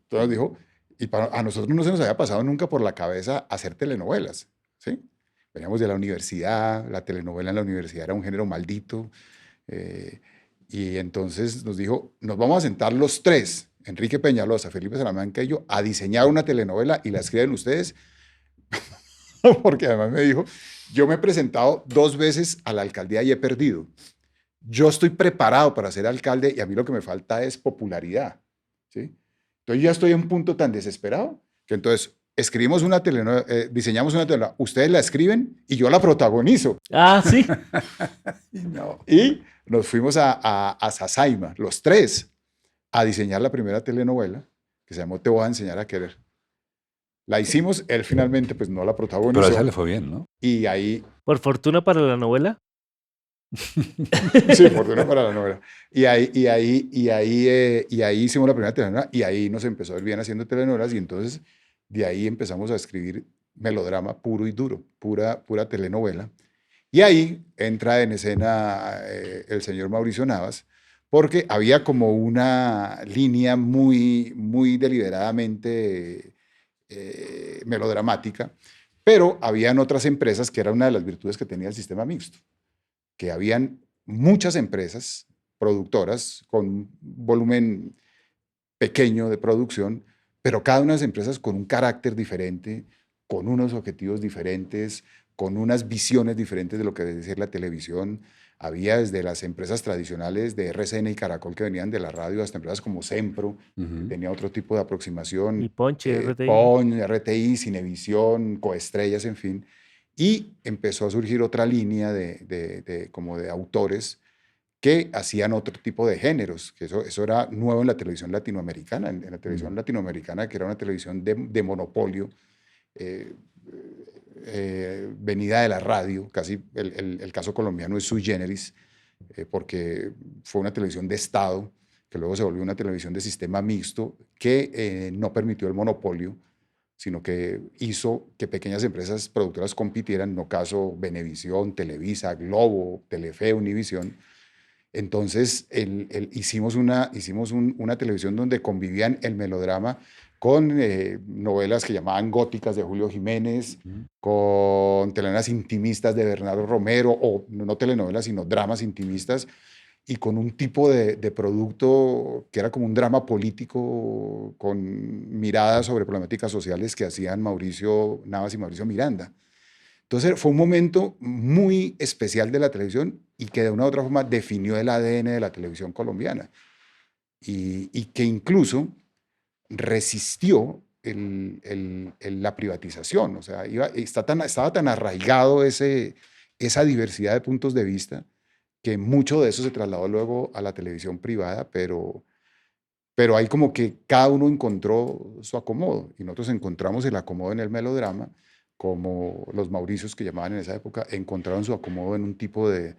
nos dijo, y a nosotros no se nos había pasado nunca por la cabeza hacer telenovelas, ¿sí? Veníamos de la universidad, la telenovela en la universidad era un género maldito, y entonces nos dijo, nos vamos a sentar los tres, Enrique Peñalosa, Felipe Salamanca y yo, a diseñar una telenovela y la escriben ustedes, porque además me dijo, yo me he presentado 2 veces a la alcaldía y he perdido. Yo estoy preparado para ser alcalde y a mí lo que me falta es popularidad, ¿sí? Entonces ya estoy en un punto tan desesperado que entonces escribimos una telenovela, diseñamos una telenovela, ustedes la escriben y yo la protagonizo. Ah, sí. No. Y nos fuimos a Sasaima, los tres, a diseñar la primera telenovela que se llamó Te voy a enseñar a querer. La hicimos, él finalmente pues no la protagonizó. Pero a esa le fue bien, ¿no? Y ahí... Por fortuna para la novela. Sí, fortuna para la novela. Y ahí hicimos la primera telenovela y ahí nos empezó a ir bien haciendo telenovelas y entonces de ahí empezamos a escribir melodrama puro y duro, pura telenovela. Y ahí entra en escena el señor Mauricio Navas, porque había como una línea muy deliberadamente melodramática, pero habían otras empresas que era una de las virtudes que tenía el sistema mixto, que habían muchas empresas productoras con un volumen pequeño de producción, pero cada una de las empresas con un carácter diferente, con unos objetivos diferentes, con unas visiones diferentes de lo que debe ser la televisión. Había desde las empresas tradicionales de RCN y Caracol que venían de la radio hasta empresas como Sempro, que tenía otro tipo de aproximación. Y Ponche, RTI. Ponche, RTI, Cinevisión, Coestrellas, en fin. Y empezó a surgir otra línea como de autores que hacían otro tipo de géneros, que eso era nuevo en la televisión latinoamericana, en la televisión latinoamericana, que era una televisión de monopolio, venida de la radio, casi el caso colombiano es sui generis, porque fue una televisión de Estado, que luego se volvió una televisión de sistema mixto, que no permitió el monopolio, sino que hizo que pequeñas empresas productoras compitieran, no caso Venevisión, Televisa, Globo, Telefe, Univisión. Entonces hicimos una televisión donde convivían el melodrama con novelas que llamaban góticas de Julio Jiménez, con telenovelas intimistas de Bernardo Romero, o no telenovelas, sino dramas intimistas, y con un tipo de producto que era como un drama político con miradas sobre problemáticas sociales que hacían Mauricio Navas y Mauricio Miranda. Entonces fue un momento muy especial de la televisión y que de una u otra forma definió el ADN de la televisión colombiana y que incluso resistió la privatización. O sea, estaba tan arraigado esa diversidad de puntos de vista que mucho de eso se trasladó luego a la televisión privada, pero ahí como que cada uno encontró su acomodo y nosotros encontramos el acomodo en el melodrama, como los Mauricios que llamaban en esa época encontraron su acomodo en un tipo de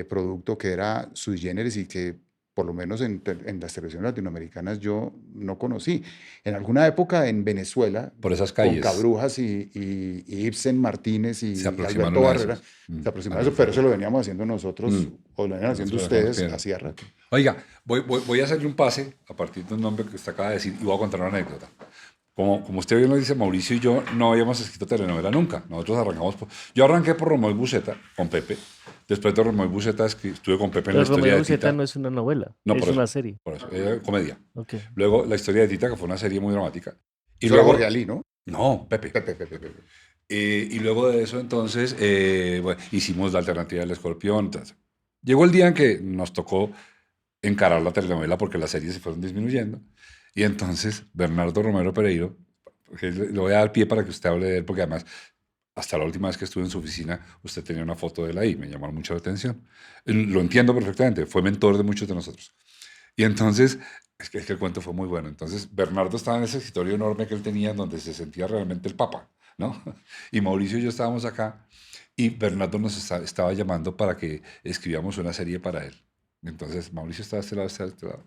producto que era sui generis y que por lo menos en las televisiones latinoamericanas yo no conocí. En alguna época en Venezuela, por esas calles, con Cabrujas y Ibsen Martínez y Alberto Barrera, se aproximaron a eso, pero eso lo veníamos haciendo nosotros, o lo venían haciendo ustedes hacía rato. Oiga, voy a hacerle un pase a partir de un nombre que usted acaba de decir y voy a contar una anécdota. Como usted bien lo dice, Mauricio y yo no habíamos escrito telenovela nunca. Nosotros arrancamos yo arranqué por Romuald Buceta con Pepe. Después de Romuald Buceta estuve con Pepe en la historia de Tita. Buceta no es una novela, no, es una serie. Por eso, comedia. Okay. Luego la historia de Tita, que fue una serie muy dramática. Y luego Jorge Ali, ¿no? No, Pepe. Y luego de eso, entonces, hicimos La Alternativa del Escorpión. Entonces, llegó el día en que nos tocó encarar la telenovela porque las series se fueron disminuyendo. Y entonces Bernardo Romero Pereiro, que le voy a dar pie para que usted hable de él, porque además hasta la última vez que estuve en su oficina, usted tenía una foto de él ahí, me llamó mucho la atención. Lo entiendo perfectamente, fue mentor de muchos de nosotros. Y entonces, es que el cuento fue muy bueno. Entonces, Bernardo estaba en ese escritorio enorme que él tenía, donde se sentía realmente el papa, ¿no? Y Mauricio y yo estábamos acá, y Bernardo nos estaba llamando para que escribamos una serie para él. Entonces, Mauricio estaba a este lado, estaba a este lado.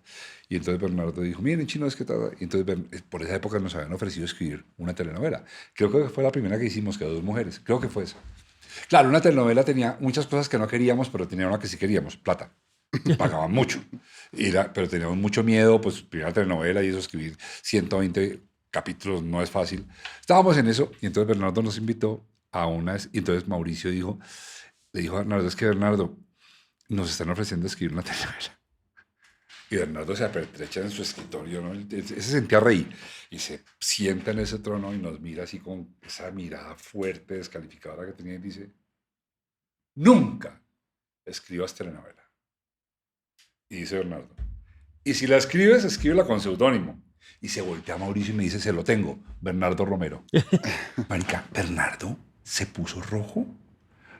Y entonces Bernardo dijo, miren, chino, es que tal. Y entonces, por esa época nos habían ofrecido escribir una telenovela. Creo que fue la primera que hicimos, que 2 mujeres. Creo que fue esa. Claro, una telenovela tenía muchas cosas que no queríamos, pero tenía una que sí queríamos, plata. Pagaban mucho. Pero teníamos mucho miedo, pues primera telenovela y eso, escribir 120 capítulos no es fácil. Estábamos en eso y entonces Bernardo nos invitó a unas, y entonces Mauricio le dijo a Bernardo, es que Bernardo, nos están ofreciendo escribir una telenovela. Y Bernardo se apertrecha en su escritorio, ¿no? Él se sentía reír y se sienta en ese trono y nos mira así con esa mirada fuerte, descalificadora que tenía y dice, nunca escribas telenovela. Y dice Bernardo, y si la escribes, escríbela con seudónimo. Y se voltea a Mauricio y me dice, se lo tengo, Bernardo Romero. Marica, Bernardo se puso rojo,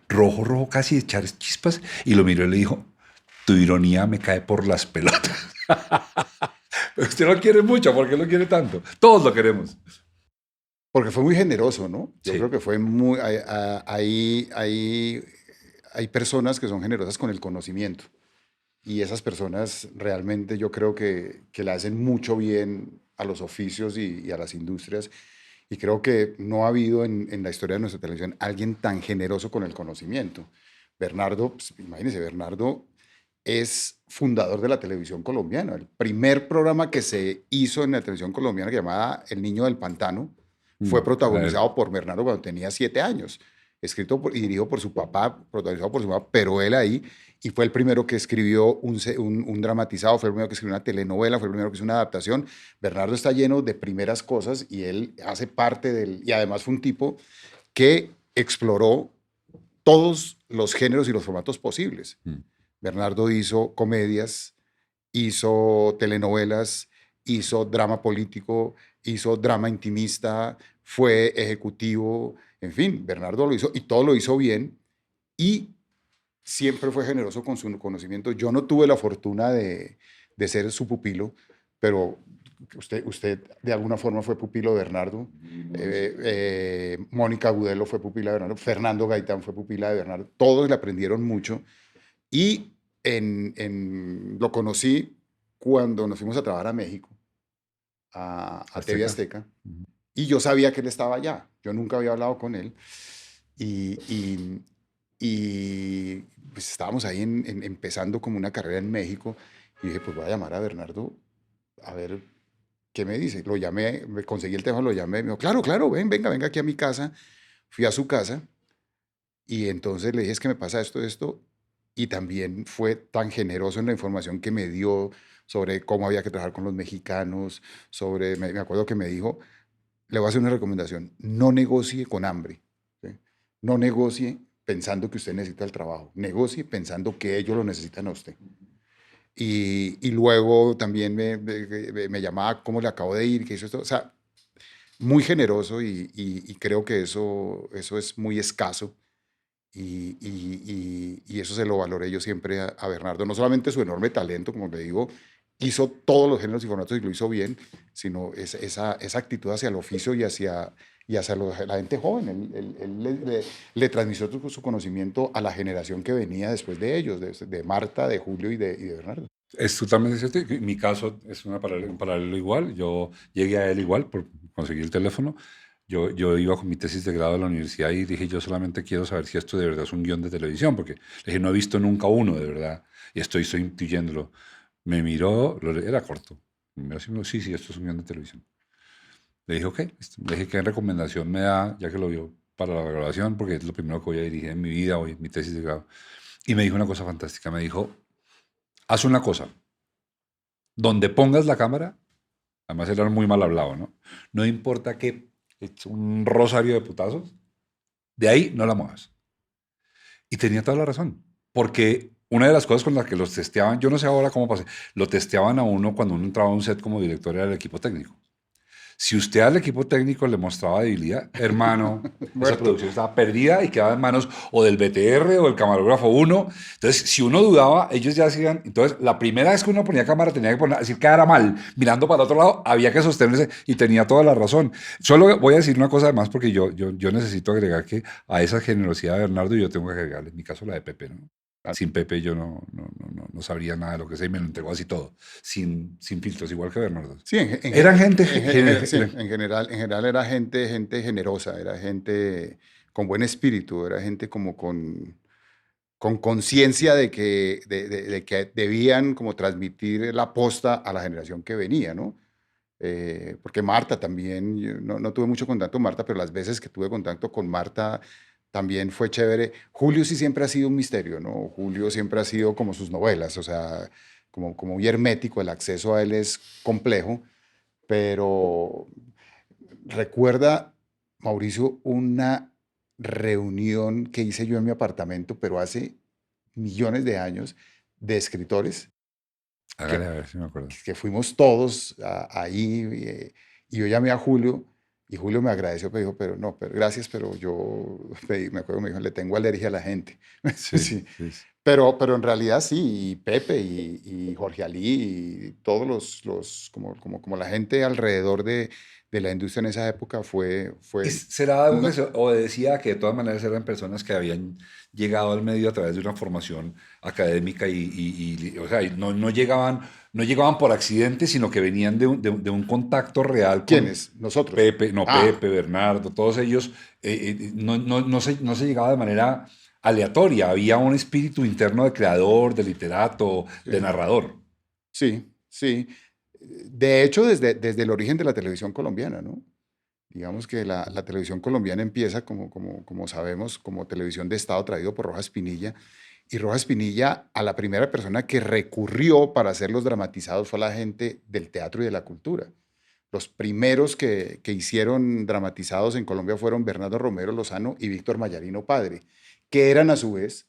rojo, rojo, casi de echar chispas, y lo miró y le dijo, tu ironía me cae por las pelotas. Pero usted lo quiere mucho, ¿por qué lo quiere tanto? Todos lo queremos. Porque fue muy generoso, ¿no? Yo Sí. creo que fue muy... Hay personas que son generosas con el conocimiento y esas personas realmente yo creo que le hacen mucho bien a los oficios y a las industrias. Y creo que no ha habido en la historia de nuestra televisión alguien tan generoso con el conocimiento. Bernardo, pues, imagínense, Bernardo es fundador de la televisión colombiana. El primer programa que se hizo en la televisión colombiana, que llamaba El Niño del Pantano, fue protagonizado por Bernardo cuando tenía 7 años, escrito y dirigido por su papá, protagonizado por su papá, pero él ahí, y fue el primero que escribió un dramatizado, fue el primero que escribió una telenovela, fue el primero que hizo una adaptación. Bernardo está lleno de primeras cosas y él hace parte del, y además fue un tipo que exploró todos los géneros y los formatos posibles. Bernardo hizo comedias, hizo telenovelas, hizo drama político, hizo drama intimista, fue ejecutivo, en fin, Bernardo lo hizo y todo lo hizo bien y siempre fue generoso con su conocimiento. Yo no tuve la fortuna de ser su pupilo, pero usted de alguna forma fue pupilo de Bernardo. Mónica Agudelo fue pupila de Bernardo. Fernando Gaitán fue pupila de Bernardo. Todos le aprendieron mucho. Y lo conocí cuando nos fuimos a trabajar a México, a TV Azteca, y yo sabía que él estaba allá. Yo nunca había hablado con él. Y pues estábamos ahí empezando como una carrera en México. Y dije, pues voy a llamar a Bernardo a ver qué me dice. Lo llamé, me conseguí el teléfono, lo llamé. Me dijo, claro, claro, venga aquí a mi casa. Fui a su casa y entonces le dije, es que me pasa esto. Y también fue tan generoso en la información que me dio sobre cómo había que trabajar con los mexicanos, me acuerdo que me dijo, le voy a hacer una recomendación, no negocie con hambre, ¿sí? No negocie pensando que usted necesita el trabajo, negocie pensando que ellos lo necesitan a usted. Y luego también me llamaba, ¿cómo le acabo de ir? ¿Qué hizo esto? O sea, muy generoso y creo que eso es muy escaso. Y eso se lo valoré yo siempre a Bernardo. No solamente su enorme talento, como le digo, hizo todos los géneros y formatos y lo hizo bien, sino esa actitud hacia el oficio y hacia la gente joven. Él le transmitió su conocimiento a la generación que venía después de ellos, de Marta, de Julio y de Bernardo. Es totalmente cierto. Mi caso es un paralelo igual. Yo llegué a él igual por conseguir el teléfono. Yo iba con mi tesis de grado a la universidad y dije, yo solamente quiero saber si esto de verdad es un guión de televisión, porque le dije, no he visto nunca uno de verdad y estoy intuyéndolo. Me miró, era corto. Me miró así, sí, esto es un guión de televisión. Le dije, ok. Le dije, ¿qué recomendación me da, ya que lo vio, para la grabación? Porque es lo primero que voy a dirigir en mi vida, hoy, mi tesis de grado. Y me dijo una cosa fantástica. Me dijo, haz una cosa. Donde pongas la cámara, además era muy mal hablado, ¿no? No importa que es un rosario de putazos, de ahí no la muevas. Y tenía toda la razón, porque una de las cosas con las que los testeaban, yo no sé ahora cómo pasé, lo testeaban a uno cuando uno entraba a un set como director era el equipo técnico. Si usted al equipo técnico le mostraba debilidad, hermano, esa Muerto. producción estaba perdida y quedaba en manos o del BTR o del camarógrafo 1. Entonces, si uno dudaba, ellos ya hacían. Entonces, la primera vez que uno ponía cámara tenía que decir que era mal, mirando para otro lado, había que sostenerse y tenía toda la razón. Solo voy a decir una cosa además, porque yo necesito agregar que a esa generosidad de Bernardo yo tengo que agregarle, en mi caso, la de Pepe, ¿no? Sin Pepe yo no sabría nada de lo que sé y me lo entregó así todo, sin filtros, igual que Bernardo. Sí, Eran gente sí, en general era gente generosa, era gente con buen espíritu, era gente como con conciencia de de que debían como transmitir la posta a la generación que venía, ¿no? Porque Marta también, yo no tuve mucho contacto con Marta, pero las veces que tuve contacto con Marta también fue chévere. Julio sí siempre ha sido un misterio, ¿no? Julio siempre ha sido como sus novelas, o sea, como muy hermético, el acceso a él es complejo, pero recuerda, Mauricio, una reunión que hice yo en mi apartamento, pero hace millones de años, de escritores, Hágale a ver si me acuerdo. que fuimos todos ahí, y yo llamé a Julio, y Julio me agradeció, pero dijo, pero no, pero gracias, pero yo, me acuerdo, me dijo, le tengo alergia a la gente. Sí, Sí. sí. Pero en realidad sí, y Pepe y Jorge Ali y todos como la gente alrededor de la industria en esa época ¿Será algo no- que se obedecía a que de todas maneras eran personas que habían llegado al medio a través de una formación académica o sea, no llegaban por accidente, sino que venían de un contacto real con ¿quiénes? Nosotros. Pepe, Ah, Pepe, Bernardo, todos ellos? No se llegaba de manera aleatoria, había un espíritu interno de creador, de literato, de sí, narrador. sí, sí. De hecho, desde el origen de la televisión colombiana, ¿no? Digamos que la televisión colombiana empieza, como sabemos, como televisión de Estado traído por Rojas Pinilla. Y Rojas Pinilla, a la primera persona que recurrió para hacer los dramatizados fue a la gente del teatro y de la cultura. Los primeros que hicieron dramatizados en Colombia fueron Bernardo Romero Lozano y Víctor Mayarino Padre, que eran a su vez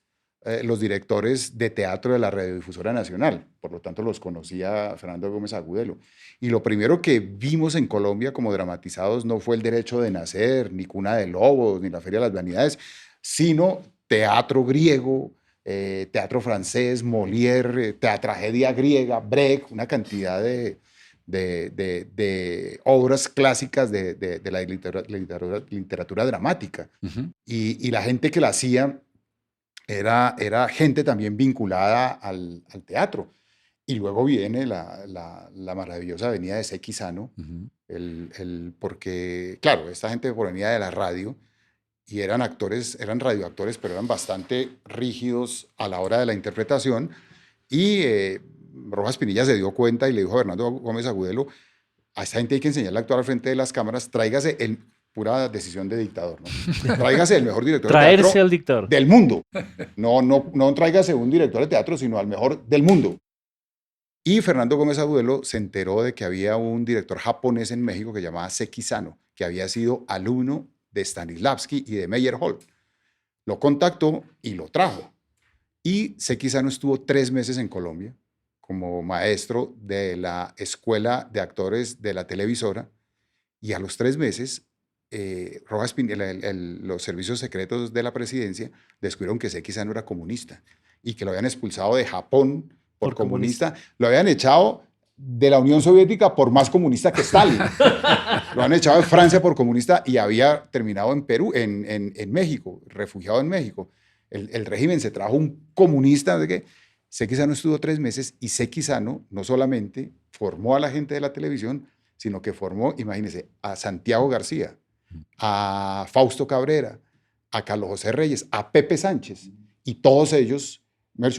los directores de teatro de la Radiodifusora Nacional. Por lo tanto, los conocía Fernando Gómez Agudelo. Y lo primero que vimos en Colombia como dramatizados no fue El Derecho de Nacer, ni Cuna de Lobos, ni La Feria de las Vanidades, sino teatro griego, teatro francés, Molière, tragedia griega, Brecht, una cantidad de obras clásicas de la literatura dramática. Ujú. Y la gente que la hacía era gente también vinculada al teatro. Y luego viene la maravillosa venida de Sequizano, Ujú. porque, claro, esta gente provenía de la radio y eran actores, eran radioactores, pero eran bastante rígidos a la hora de la interpretación. Y Rojas Pinilla se dio cuenta y le dijo a Bernardo Gómez Agudelo, a esta gente hay que enseñarle a actuar al frente de las cámaras, tráigase pura decisión de dictador, ¿no? Tráigase el mejor director de Traerse teatro al dictador. del mundo. No tráigase un director de teatro, sino al mejor del mundo. Y Fernando Gómez Agudelo se enteró de que había un director japonés en México que se llamaba Sekizano, que había sido alumno de Stanislavski y de Meyerhold. Lo contactó y lo trajo. Y Sekizano estuvo 3 meses en Colombia como maestro de la escuela de actores de la televisora. Y a los 3 meses, Rojas Pinilla, los servicios secretos de la presidencia descubrieron que Sekizano era comunista y que lo habían expulsado de Japón por comunista. Lo habían echado de la Unión Soviética por más comunista que Stalin. Lo han echado de Francia por comunista y había terminado en Perú, en México, refugiado en México. El régimen se trajo un comunista. ¿De qué? Sekizano estuvo 3 meses y Sekizano no solamente formó a la gente de la televisión, sino que formó, imagínense, a Santiago García, a Fausto Cabrera, a Carlos José Reyes, a Pepe Sánchez. Y todos ellos,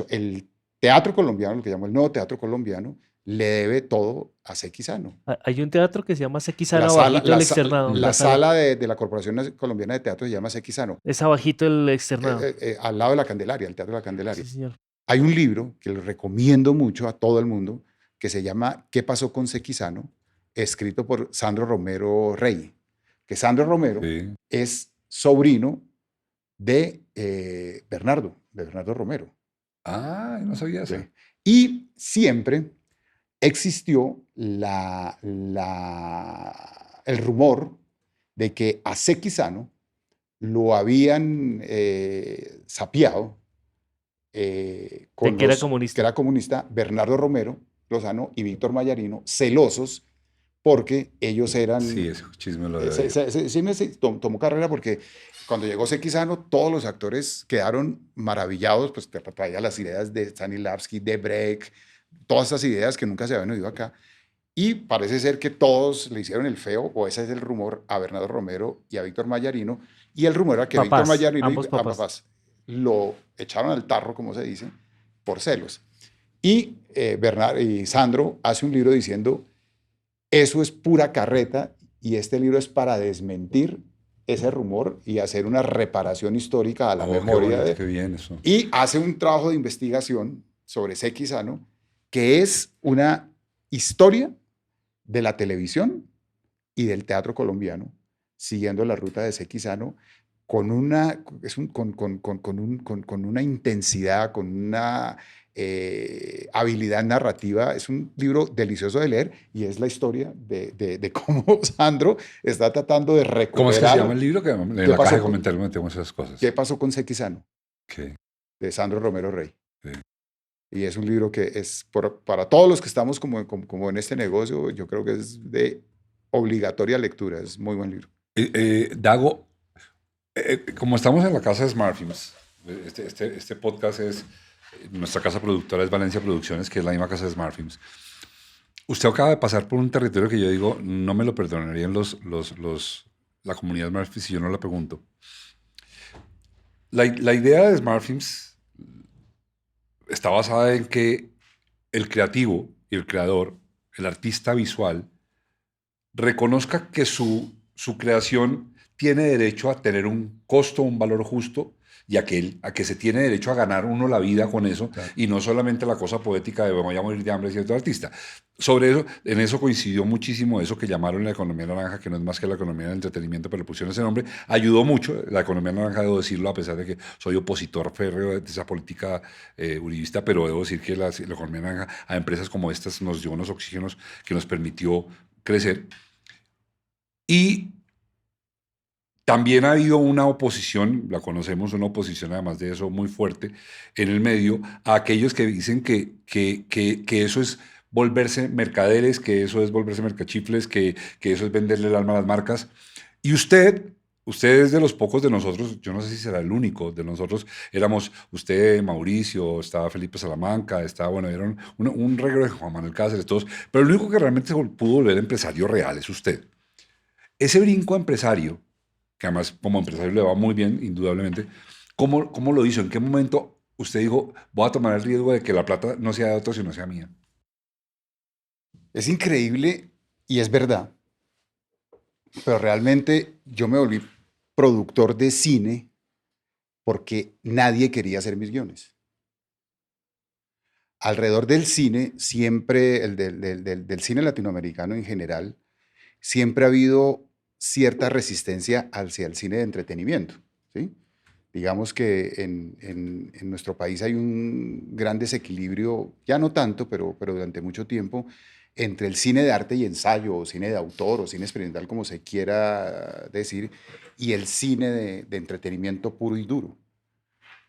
el teatro colombiano, lo que llamamos el nuevo teatro colombiano, le debe todo a Sekizano. Hay un teatro que se llama Sekizano abajito del externado. La sala de la Corporación Colombiana de Teatro se llama Sekizano. Es abajito del externado. Al lado de la Candelaria, el Teatro de la Candelaria. Sí, señor. Hay un libro que le recomiendo mucho a todo el mundo que se llama ¿Qué pasó con Sekizano?, escrito por Sandro Romero Rey. Que Sandro Romero es sobrino de Bernardo Romero. Ah, no sabía ¿sí? eso. Y siempre existió el rumor de que a Seki Sano lo habían sapeado De con que era los que comunista. era comunista Bernardo Romero Lozano y Víctor Mayarino, celosos porque ellos Sí, eran ese chisme lo he oído. sí tomó carrera porque cuando llegó Sekizano, todos los actores quedaron maravillados, pues traía las ideas de Stanislavski, de Brecht, todas esas ideas que nunca se habían oído acá. Y parece ser que todos le hicieron el feo, o ese es el rumor, a Bernardo Romero y a Víctor Mayarino. Y el rumor era que Víctor Papás, Mayarino y ambos a papás. papás lo echaron al tarro, como se dice, por celos. Y, y Sandro hace un libro diciendo, eso es pura carreta y este libro es para desmentir ese rumor y hacer una reparación histórica a la Oh, qué memoria bonito, de... qué bien eso. Y hace un trabajo de investigación sobre Seki Sano, que es una historia de la televisión y del teatro colombiano, siguiendo la ruta de Seki Sano con una, con una intensidad, con una habilidad narrativa. Es un libro delicioso de leer y es la historia de cómo Sandro está tratando de ¿Cómo es que se llama recuperar el libro? Que en qué la caja pasó de con, comentarios metemos esas cosas. qué pasó con Seki Sano, Ok, de Sandro Romero Rey. sí. Y es un libro que es para todos los que estamos como en este negocio, yo creo que es de obligatoria lectura. Es muy buen libro. Dago, como estamos en la casa de Smart Films, este podcast es, nuestra casa productora es Valencia Producciones, que es la misma casa de Smart Films. Usted acaba de pasar por un territorio que yo digo, no me lo perdonarían la comunidad Smart Films si yo no la pregunto. La idea de Smart Films está basada en que el creativo y el creador, el artista visual, reconozca que su creación tiene derecho a tener un costo, un valor justo, y a que se tiene derecho a ganar uno la vida con eso, Claro. y no solamente la cosa poética de voy a morir de hambre cierto artista. Sobre eso, en eso coincidió muchísimo eso que llamaron la economía naranja, que no es más que la economía del entretenimiento, pero le pusieron ese nombre. Ayudó mucho la economía naranja, debo decirlo, a pesar de que soy opositor férreo de esa política uribista, pero debo decir que la economía naranja a empresas como estas nos dio unos oxígenos que nos permitió crecer. Y también ha habido una oposición, la conocemos, una oposición además de eso muy fuerte en el medio, a aquellos que dicen que eso es volverse mercaderes, que eso es volverse mercachifles, que eso es venderle el alma a las marcas. Y usted es de los pocos de nosotros, yo no sé si será el único de nosotros, éramos usted, Mauricio, estaba Felipe Salamanca, estaba, bueno, era un reguero de Juan Manuel Cáceres, todos, pero el único que realmente se pudo volver empresario real es usted. Ese brinco a empresario, que además como empresario le va muy bien, indudablemente, ¿cómo lo hizo? ¿En qué momento usted dijo, voy a tomar el riesgo de que la plata no sea de otro, sino sea mía? Es increíble y es verdad, pero realmente yo me volví productor de cine porque nadie quería hacer mis guiones. Alrededor del cine, siempre, del cine latinoamericano en general, siempre ha habido cierta resistencia hacia el cine de entretenimiento, ¿sí? Digamos que en nuestro país hay un gran desequilibrio, ya no tanto, pero durante mucho tiempo, entre el cine de arte y ensayo, o cine de autor, o cine experimental, como se quiera decir, y el cine de entretenimiento puro y duro.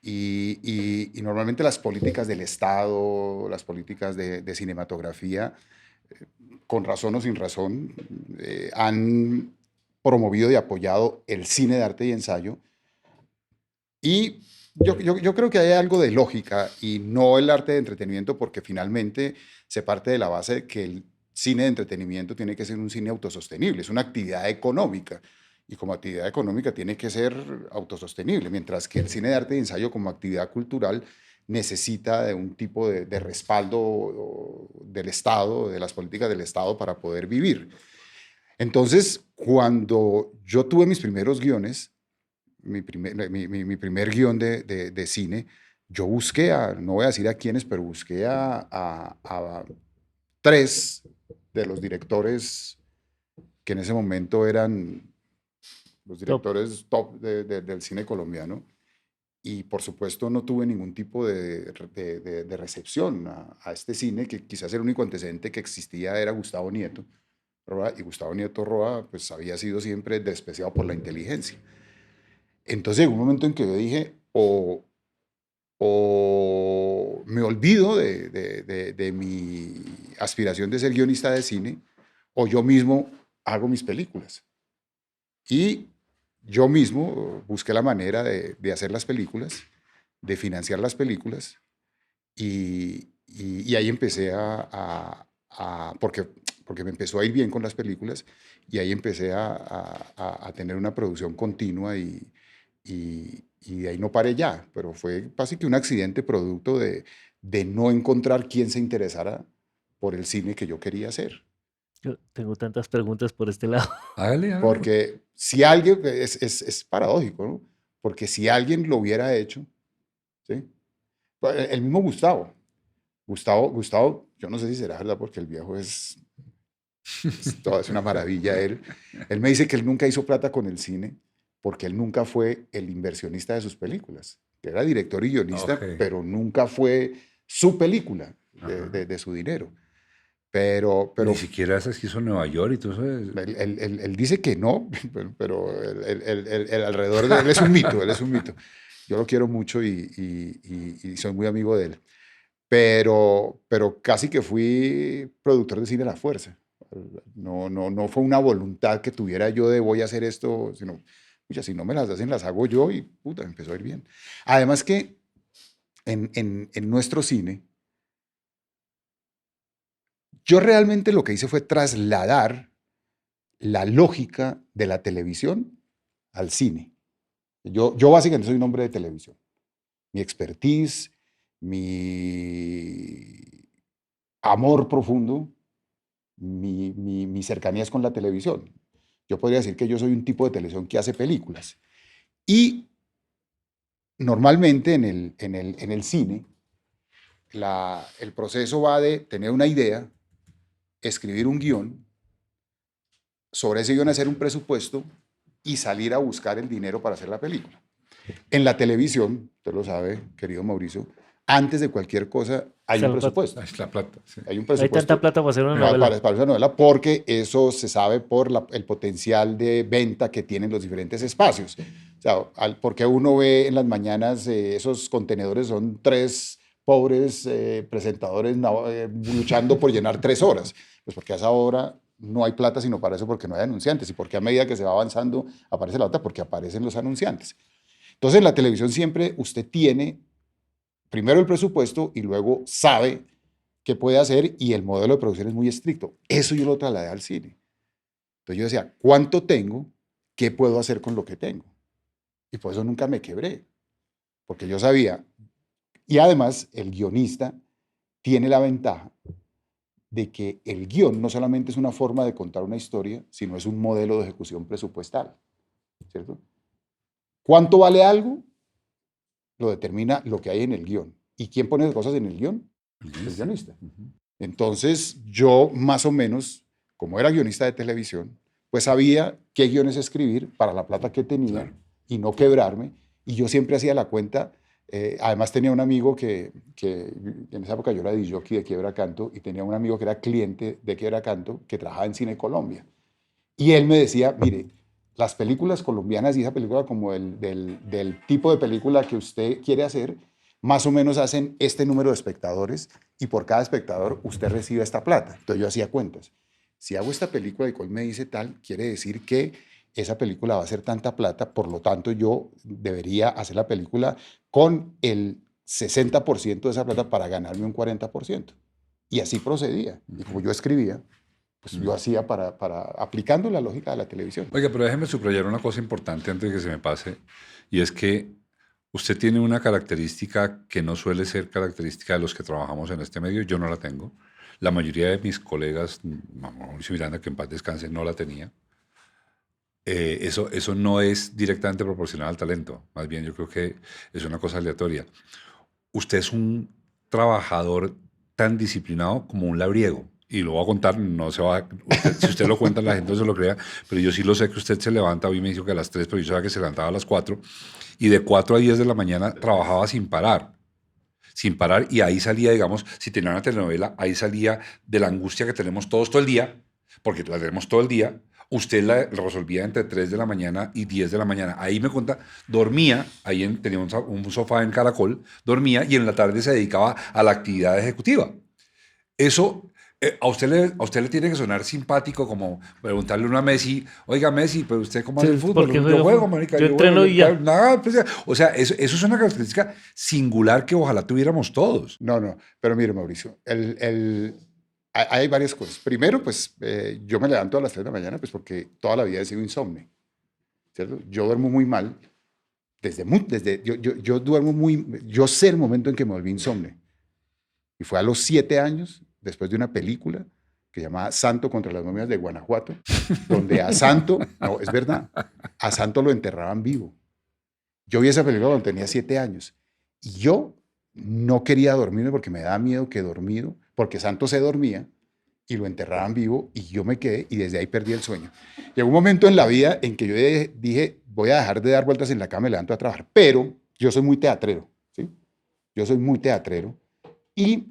Y normalmente las políticas del Estado, las políticas de cinematografía, con razón o sin razón, han promovido y apoyado el cine de arte y ensayo. Y yo creo que hay algo de lógica y no el arte de entretenimiento, porque finalmente se parte de la base de que el cine de entretenimiento tiene que ser un cine autosostenible, es una actividad económica. Y como actividad económica tiene que ser autosostenible, mientras que el cine de arte y ensayo como actividad cultural necesita de un tipo de respaldo del Estado, de las políticas del Estado para poder vivir. Entonces, cuando yo tuve mis primeros guiones, mi primer guión de cine, yo busqué no voy a decir a quiénes, pero busqué a tres de los directores que en ese momento eran los Top. directores top del cine colombiano. y por supuesto no tuve ningún tipo de recepción a este cine, que quizás el único antecedente que existía era Gustavo Nieto, Roa, y Gustavo Nieto Roa pues había sido siempre despreciado por la inteligencia. Entonces llegó un momento en que yo dije, o me olvido de mi aspiración de ser guionista de cine, o yo mismo hago mis películas. Y yo mismo busqué la manera de hacer las películas, de financiar las películas, y ahí empecé porque me empezó a ir bien con las películas, y ahí empecé a tener una producción continua y de ahí no paré ya, pero fue casi que un accidente producto de no encontrar quién se interesara por el cine que yo quería hacer. Yo tengo tantas preguntas por este lado. Hágale, hágale. Porque si alguien, es paradójico, ¿no? Porque si alguien lo hubiera hecho, ¿sí? El mismo Gustavo, yo no sé si será verdad porque el viejo es una maravilla. Él me dice que él nunca hizo plata con el cine porque él nunca fue el inversionista de sus películas. Era director y guionista, Ok. pero nunca fue su película Ajá. de su dinero. Pero Ni siquiera esa que hizo en Nueva York y todo eso. él dice que no, pero el alrededor de él es un mito, él es un mito. Yo lo quiero mucho y soy muy amigo de él. Pero casi que fui productor de cine a la fuerza. No fue una voluntad que tuviera yo de voy a hacer esto, sino, pucha, si no me las hacen, las hago yo y puta, me empezó a ir bien. Además que en nuestro cine, yo realmente lo que hice fue trasladar la lógica de la televisión al cine. Yo básicamente soy un hombre de televisión. Mi expertise, mi amor profundo, mi cercanía es con la televisión. Yo podría decir que yo soy un tipo de televisión que hace películas. Y normalmente en el cine, el proceso va de tener una idea, escribir un guión, sobre ese guión hacer un presupuesto y salir a buscar el dinero para hacer la película. En la televisión, usted lo sabe, querido Mauricio, antes de cualquier cosa hay Está un la plata. presupuesto. Es la plata. Sí. Hay un Hay presupuesto tanta plata para hacer una para, novela. para una novela porque eso se sabe por el potencial de venta que tienen los diferentes espacios. O sea, porque uno ve en las mañanas esos contenedores son 3 pobres presentadores luchando por llenar 3 horas. Pues porque a esa hora no hay plata sino para eso porque no hay anunciantes y porque a medida que se va avanzando aparece la otra porque aparecen los anunciantes. Entonces en la televisión siempre usted tiene primero el presupuesto y luego sabe qué puede hacer y el modelo de producción es muy estricto. Eso yo lo trasladé al cine. Entonces yo decía, ¿cuánto tengo? ¿Qué puedo hacer con lo que tengo? Y por eso nunca me quebré, porque yo sabía. Y además el guionista tiene la ventaja de que el guión no solamente es una forma de contar una historia, sino es un modelo de ejecución presupuestal, ¿cierto? ¿Cuánto vale algo? Lo determina lo que hay en el guión. ¿Y quién pone las cosas en el guión? El guionista. Entonces yo más o menos, como era guionista de televisión, pues sabía qué guiones escribir para la plata que tenía, claro, y no quebrarme. Y yo siempre hacía la cuenta. Además tenía un amigo que en esa época yo era disc-jockey de Quiebra Canto y tenía un amigo que era cliente de Quiebra Canto que trabajaba en Cine Colombia. Y él me decía, mire, las películas colombianas y esa película como del tipo de película que usted quiere hacer, más o menos hacen este número de espectadores y por cada espectador usted recibe esta plata. Entonces yo hacía cuentas. Si hago esta película y Col me dice tal, quiere decir que esa película va a ser tanta plata, por lo tanto yo debería hacer la película con el 60% de esa plata para ganarme un 40%. Y así procedía. Y como yo escribía, pues yo hacía aplicando la lógica de la televisión. Oiga, pero déjeme subrayar una cosa importante antes de que se me pase, y es que usted tiene una característica que no suele ser característica de los que trabajamos en este medio. Yo no la tengo. La mayoría de mis colegas, Mauricio Miranda, que en paz descanse, no la tenía. Eso no es directamente proporcional al talento. Más bien, yo creo que es una cosa aleatoria. Usted es un trabajador tan disciplinado como un labriego. y lo voy a contar, no se va si usted lo cuenta la gente no se lo crea, pero yo sí lo sé que usted se levanta, hoy me dijo que a las 3, pero yo sabía que se levantaba a las 4, y de 4 a 10 de la mañana trabajaba sin parar, y ahí salía, digamos, si tenía una telenovela, ahí salía de la angustia que tenemos todos todo el día, porque la tenemos todo el día, usted la resolvía entre 3 de la mañana y 10 de la mañana. Ahí me cuenta, dormía, tenía un sofá en Caracol, dormía y en la tarde se dedicaba a la actividad ejecutiva. Eso a usted le tiene que sonar simpático como preguntarle uno a Messi, oiga Messi, pero usted cómo hace el fútbol. Porque Yo juego, marica, yo yo entreno juego. y ya. Nada, pues, o sea, eso es una característica singular que ojalá tuviéramos todos. No, pero mire, Mauricio, hay varias cosas. Primero, pues yo me levanto a las 3 de la mañana, pues porque toda la vida he sido insomne, ¿cierto? Yo duermo muy mal, yo duermo yo sé el momento en que me volví insomne. Y fue a los 7 años, después de una película que se llamaba Santo contra las momias de Guanajuato, donde a Santo, no, es verdad, a Santo lo enterraban vivo. Yo vi esa película cuando tenía 7 años y yo no quería dormirme porque me daba miedo que dormido, porque Santo se dormía y lo enterraban vivo y yo me quedé y desde ahí perdí el sueño. Llegó un momento en la vida en que yo dije, voy a dejar de dar vueltas en la cama y me levanto a trabajar, pero yo soy muy teatrero, ¿sí? Yo soy muy teatrero y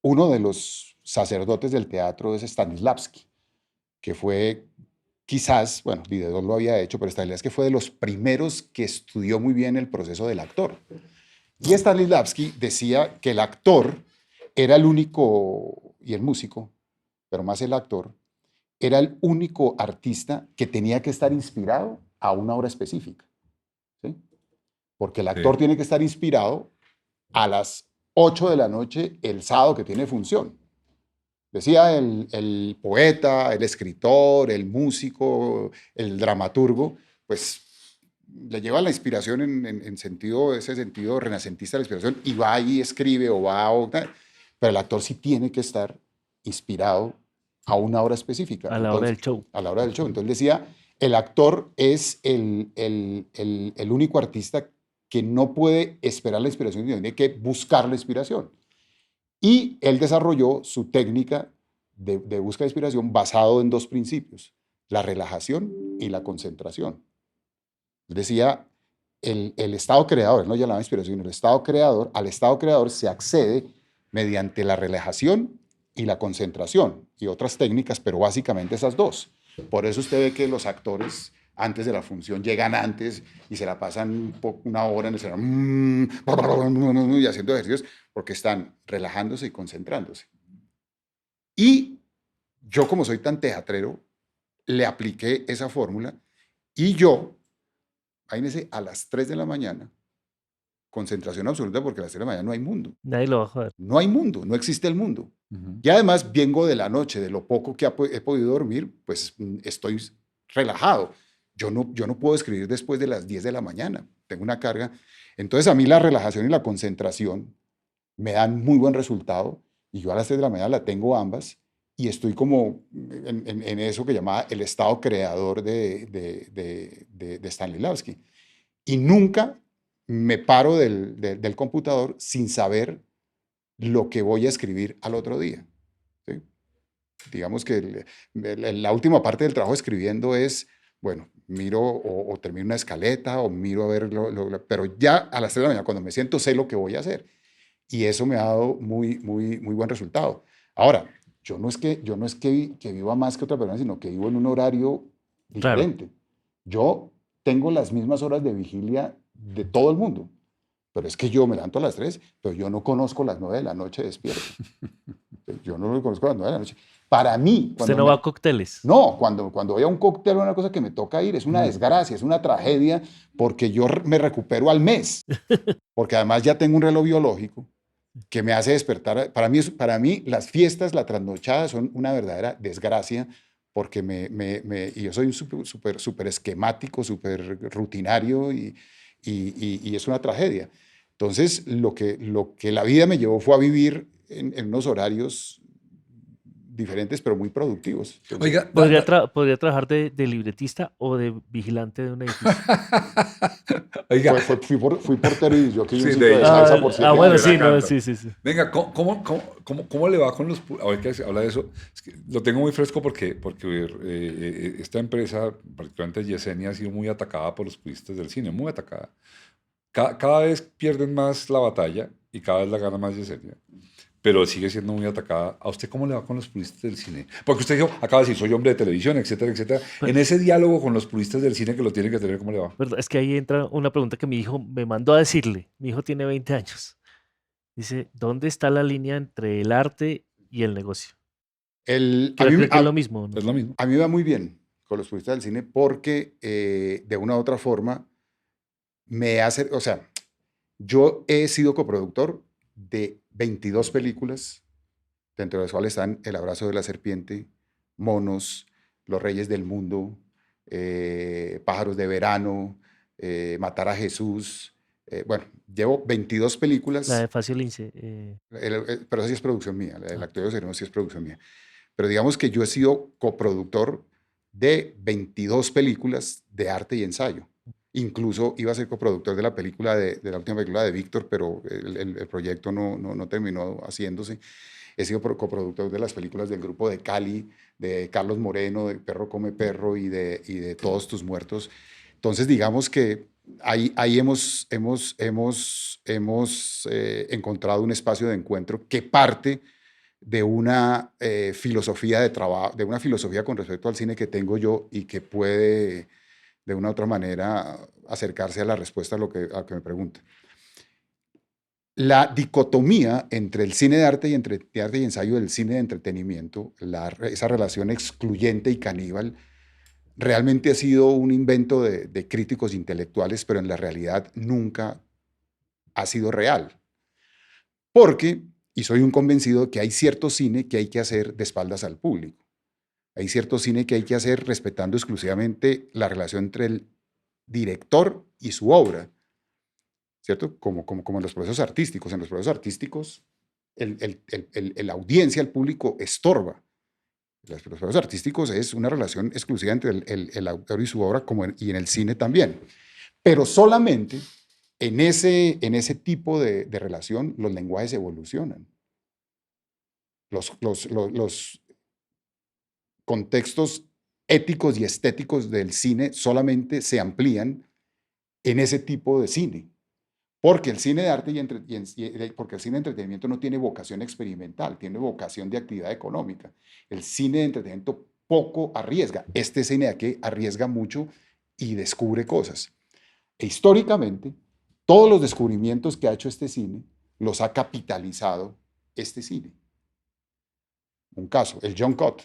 uno de los sacerdotes del teatro es Stanislavski, que fue quizás, bueno, Diderot lo había hecho, pero Stanislavski fue de los primeros que estudió muy bien el proceso del actor. Y Stanislavski decía que el actor era el único, y el músico, pero más el actor, era el único artista que tenía que estar inspirado a una hora específica, ¿sí? Porque el actor tiene que estar inspirado a las 8 de la noche el sábado que tiene función. Decía el poeta, el escritor, el músico, el dramaturgo, pues le lleva la inspiración en ese sentido renacentista de la inspiración y va y escribe pero el actor sí tiene que estar inspirado a una hora específica. A la hora del show. A la hora del show. Entonces decía, el actor es el único artista que no puede esperar la inspiración, tiene que buscar la inspiración. Y él desarrolló su técnica de búsqueda de inspiración basado en 2 principios, la relajación y la concentración. Decía, el estado creador, él no llamaba inspiración, el estado creador, al estado creador se accede mediante la relajación y la concentración y otras técnicas, pero básicamente esas 2. Por eso usted ve que los actores antes de la función llegan antes y se la pasan una hora en el escenario y haciendo ejercicios porque están relajándose y concentrándose. Y yo, como soy tan teatrero, le apliqué esa fórmula y yo, imagínense, a las 3 de la mañana, concentración absoluta porque a las 3 de la mañana no hay mundo. Nadie lo va a joder. No hay mundo, no existe el mundo. Y además vengo de la noche, de lo poco que he podido dormir, pues estoy relajado. Yo no puedo escribir después de las 10 de la mañana, tengo una carga. Entonces a mí la relajación y la concentración me dan muy buen resultado y yo a las 3 de la mañana la tengo ambas y estoy como en eso que llamaba el estado creador de Stanislavski. Y nunca me paro del computador sin saber lo que voy a escribir al otro día, ¿sí? Digamos que la última parte del trabajo escribiendo es, bueno, miro o termino una escaleta o miro a ver, pero ya a las 3 de la mañana cuando me siento sé lo que voy a hacer. Y eso me ha dado muy buen resultado. Ahora, yo no es que viva más que otra persona, sino que vivo en un horario diferente. Claro. Yo tengo las mismas horas de vigilia de todo el mundo, pero es que yo me levanto a las 3, pero yo no conozco las 9 de la noche despierto. Yo no lo conozco a las 9 de la noche. Para mí... ¿Usted no va a cócteles? No, cuando voy a un cóctel o una cosa que me toca ir, es una desgracia, es una tragedia, porque yo me recupero al mes. Porque además ya tengo un reloj biológico que me hace despertar. Para mí las fiestas, la trasnochada son una verdadera desgracia, porque y yo soy súper esquemático, súper rutinario y es una tragedia. Entonces, lo que la vida me llevó fue a vivir en unos horarios diferentes, pero muy productivos. Entonces, Oiga, ¿podría trabajar de libretista o de vigilante de un edificio? Oiga, Fui portero y yo que sí, un de ciclo de hecho. salsa por 7 Bueno, Me años. la sí, no, canto. sí, sí, sí. Venga, ¿cómo le va con los... Ahora que se habla de eso, es que lo tengo muy fresco porque esta empresa, particularmente Yesenia, ha sido muy atacada por los puristas del cine, muy atacada. Cada vez pierden más la batalla y cada vez la gana más Yesenia, pero sigue siendo muy atacada. ¿A usted cómo le va con los puristas del cine? Porque usted dijo, acaba de decir, soy hombre de televisión, etcétera, etcétera. Pero, En ese diálogo con los puristas del cine que lo tienen que tener, ¿cómo le va? pero es que ahí entra una pregunta que mi hijo me mandó a decirle. Mi hijo tiene 20 años. Dice, ¿dónde está la línea entre el arte y el negocio? A mí, ¿Cree que es lo mismo o Es no? lo mismo. a mí me va muy bien con los puristas del cine porque de una u otra forma me hace, o sea, yo he sido coproductor de 22 películas, dentro de las cuales están El abrazo de la serpiente, Monos, Los Reyes del Mundo, Pájaros de Verano, Matar a Jesús. Bueno, llevo 22 La de películas, Facio Lince. pero eso sí es producción mía, el actor de Sereno sí es producción mía. Pero digamos que yo he sido coproductor de 22 películas de arte y ensayo. Incluso iba a ser coproductor de la película de la última película de Víctor, pero el proyecto no terminó haciéndose. He sido coproductor de las películas del grupo de Cali, de Carlos Moreno, de Perro Come Perro y de Todos Tus Muertos. Entonces, digamos que ahí hemos encontrado un espacio de encuentro que parte de una filosofía de trabajo, de una filosofía con respecto al cine que tengo yo y que puede, de una u otra manera, acercarse a la respuesta a lo que me pregunta. La dicotomía entre el cine de arte de arte y ensayo y el cine de entretenimiento, esa relación excluyente y caníbal, realmente ha sido un invento de críticos intelectuales, pero en la realidad nunca ha sido real. Porque, y soy un convencido, que hay cierto cine que hay que hacer de espaldas al público. Hay cierto cine que hay que hacer respetando exclusivamente la relación entre el director y su obra, ¿cierto? Como en los procesos artísticos. En los procesos artísticos, la audiencia, el público, estorba. Los procesos artísticos es una relación exclusiva entre el autor y su obra, y en el cine también. Pero solamente en ese tipo de relación los lenguajes evolucionan. Los contextos éticos y estéticos del cine solamente se amplían en ese tipo de cine. Porque el cine de arte porque el cine de entretenimiento no tiene vocación experimental, tiene vocación de actividad económica. El cine de entretenimiento poco arriesga. Este cine de aquí arriesga mucho y descubre cosas. E históricamente, todos los descubrimientos que ha hecho este cine los ha capitalizado este cine. Un caso, el John Cott.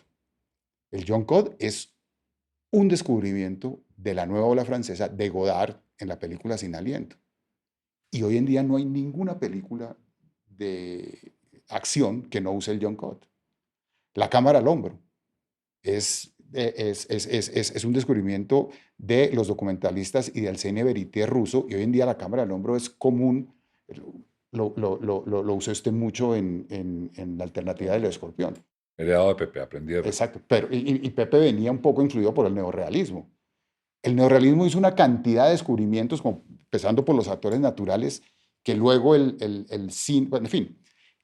El John Cott es un descubrimiento de la nueva ola francesa de Godard en la película Sin Aliento. Y hoy en día no hay ninguna película de acción que no use el John Cott. La cámara al hombro es un descubrimiento de los documentalistas y del cine verité ruso, y hoy en día la cámara al hombro es común. Lo usó usted mucho en la alternativa del escorpión. Heredado de Pepe, aprendí de Pepe. Exacto, y Pepe venía un poco influido por el neorrealismo. El neorrealismo hizo una cantidad de descubrimientos, empezando por los actores naturales, que luego el cine, bueno, en fin,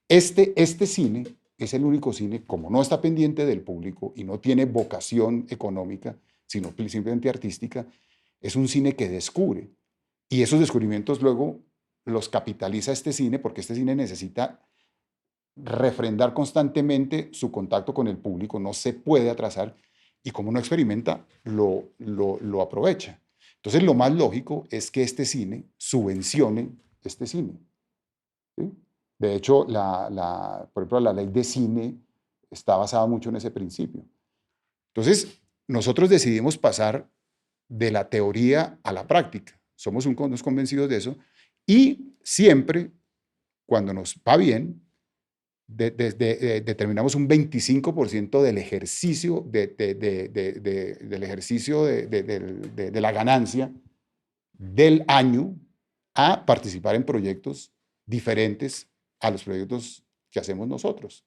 este cine es el único cine, como no está pendiente del público y no tiene vocación económica, sino simplemente artística, es un cine que descubre. Y esos descubrimientos luego los capitaliza este cine, porque este cine necesita refrendar constantemente su contacto con el público, no se puede atrasar, y como no experimenta, lo aprovecha. Entonces, lo más lógico es que este cine subvencione este cine. ¿Sí? De hecho, por ejemplo, la ley de cine está basada mucho en ese principio. Entonces, nosotros decidimos pasar de la teoría a la práctica. Somos unos convencidos de eso, y siempre, cuando nos va bien, determinamos un 25% del ejercicio, del ejercicio de la ganancia del año a participar en proyectos diferentes a los proyectos que hacemos nosotros,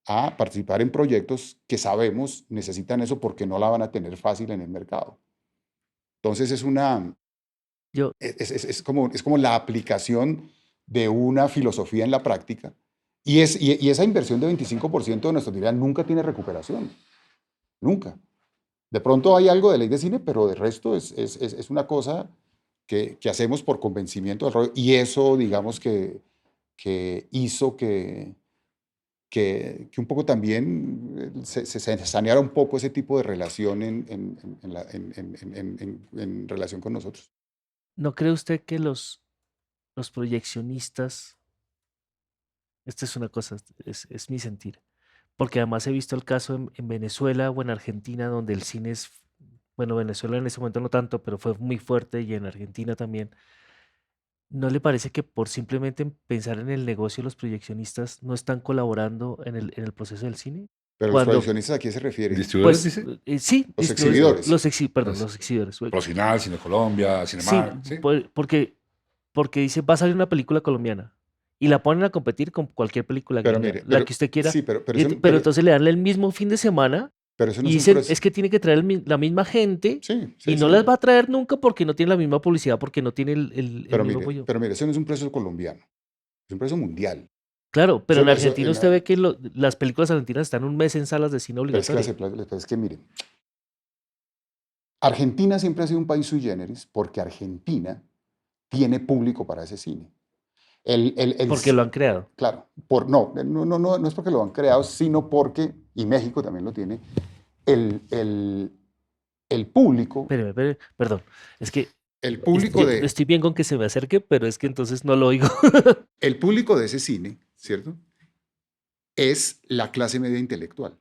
a participar en proyectos que sabemos necesitan eso porque no la van a tener fácil en el mercado. Entonces es una Yo, Es como la aplicación de una filosofía en la práctica. Y esa inversión de 25% de nuestro dinero nunca tiene recuperación. Nunca. De pronto hay algo de ley de cine, pero de resto es una cosa que hacemos por convencimiento del rollo. Y eso, digamos, que hizo que un poco también se saneara un poco ese tipo de relación en relación con nosotros. ¿no cree usted que los proyeccionistas, esta es una cosa, es mi sentir, porque además he visto el caso en Venezuela o en Argentina, donde el cine es, bueno, Venezuela en ese momento no tanto, pero fue muy fuerte y en Argentina también. ¿No le parece que por simplemente pensar en el negocio los proyeccionistas no están colaborando en el proceso del cine? Pero los Cuando, proyeccionistas, ¿a qué se refieren? ¿Distribuidores, pues, dice? sí, Los exhibidores. perdón, Pues, los exhibidores. Procinal, Cine Colombia, Sí, Cinemark, ¿sí? porque dice, va a salir una película colombiana y la ponen a competir con cualquier película Pero gringa, mire, la que usted quiera, sí, pero entonces le dan el mismo fin de semana pero eso no y es un dicen, es proceso. que tiene que traer la misma gente Sí, y sí, no las sí. va a traer nunca porque no tiene la misma publicidad, porque no tiene el mismo apoyo. Pero mire, eso no es un proceso colombiano, es un proceso mundial. Claro, pero en Eso Argentina usted ve que las películas argentinas están un mes en salas de cine pero es que, obligatoria. es que miren, Argentina siempre ha sido un país sui generis porque Argentina tiene público para ese cine. Porque lo han creado. Claro, no es porque lo han creado, sino porque, y México también lo tiene, el, el, el público, Perdón, es que el público de, estoy bien con que se me acerque, pero es que entonces no lo oigo. el público de ese cine, ¿cierto? Es la clase media intelectual.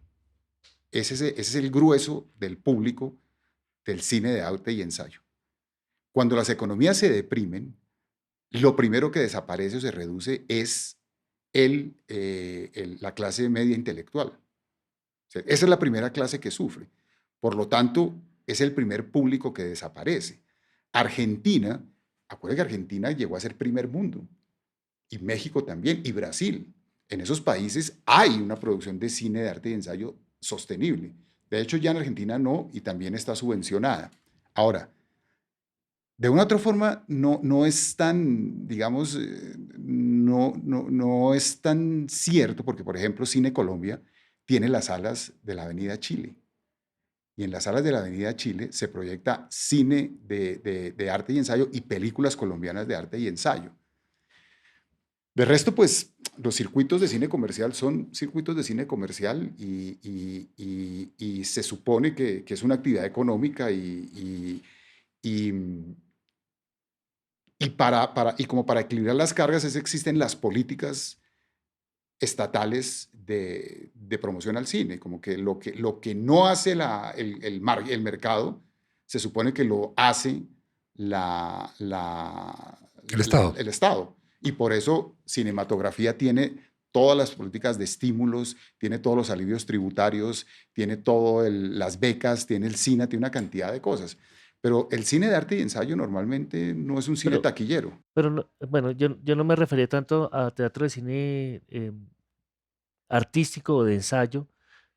Ese es el grueso del público del cine de arte y ensayo. Cuando las economías se deprimen, lo primero que desaparece o se reduce es la clase media intelectual. O sea, esa es la primera clase que sufre. Por lo tanto, es el primer público que desaparece. Argentina, acuérdense que Argentina llegó a ser primer mundo, y México también, y Brasil. En esos países hay una producción de cine de arte y ensayo sostenible. De hecho, ya en Argentina no, y también está subvencionada. Ahora, de una u otra forma, no es tan, digamos, no es tan cierto, porque, por ejemplo, Cine Colombia tiene las salas de la Avenida Chile. Y en las salas de la Avenida Chile se proyecta cine de arte y ensayo y películas colombianas de arte y ensayo. De resto, pues, los circuitos de cine comercial son circuitos de cine comercial y se supone que es una actividad económica y como para equilibrar las cargas existen las políticas estatales de promoción al cine, como que lo que no hace el mercado, se supone que lo hace El Estado. el Estado. Y por eso cinematografía tiene todas las políticas de estímulos, tiene todos los alivios tributarios, tiene todas las becas, tiene el cine, tiene una cantidad de cosas. Pero el cine de arte y ensayo normalmente no es un cine taquillero. Pero bueno, yo no me refería tanto a teatro de cine artístico o de ensayo,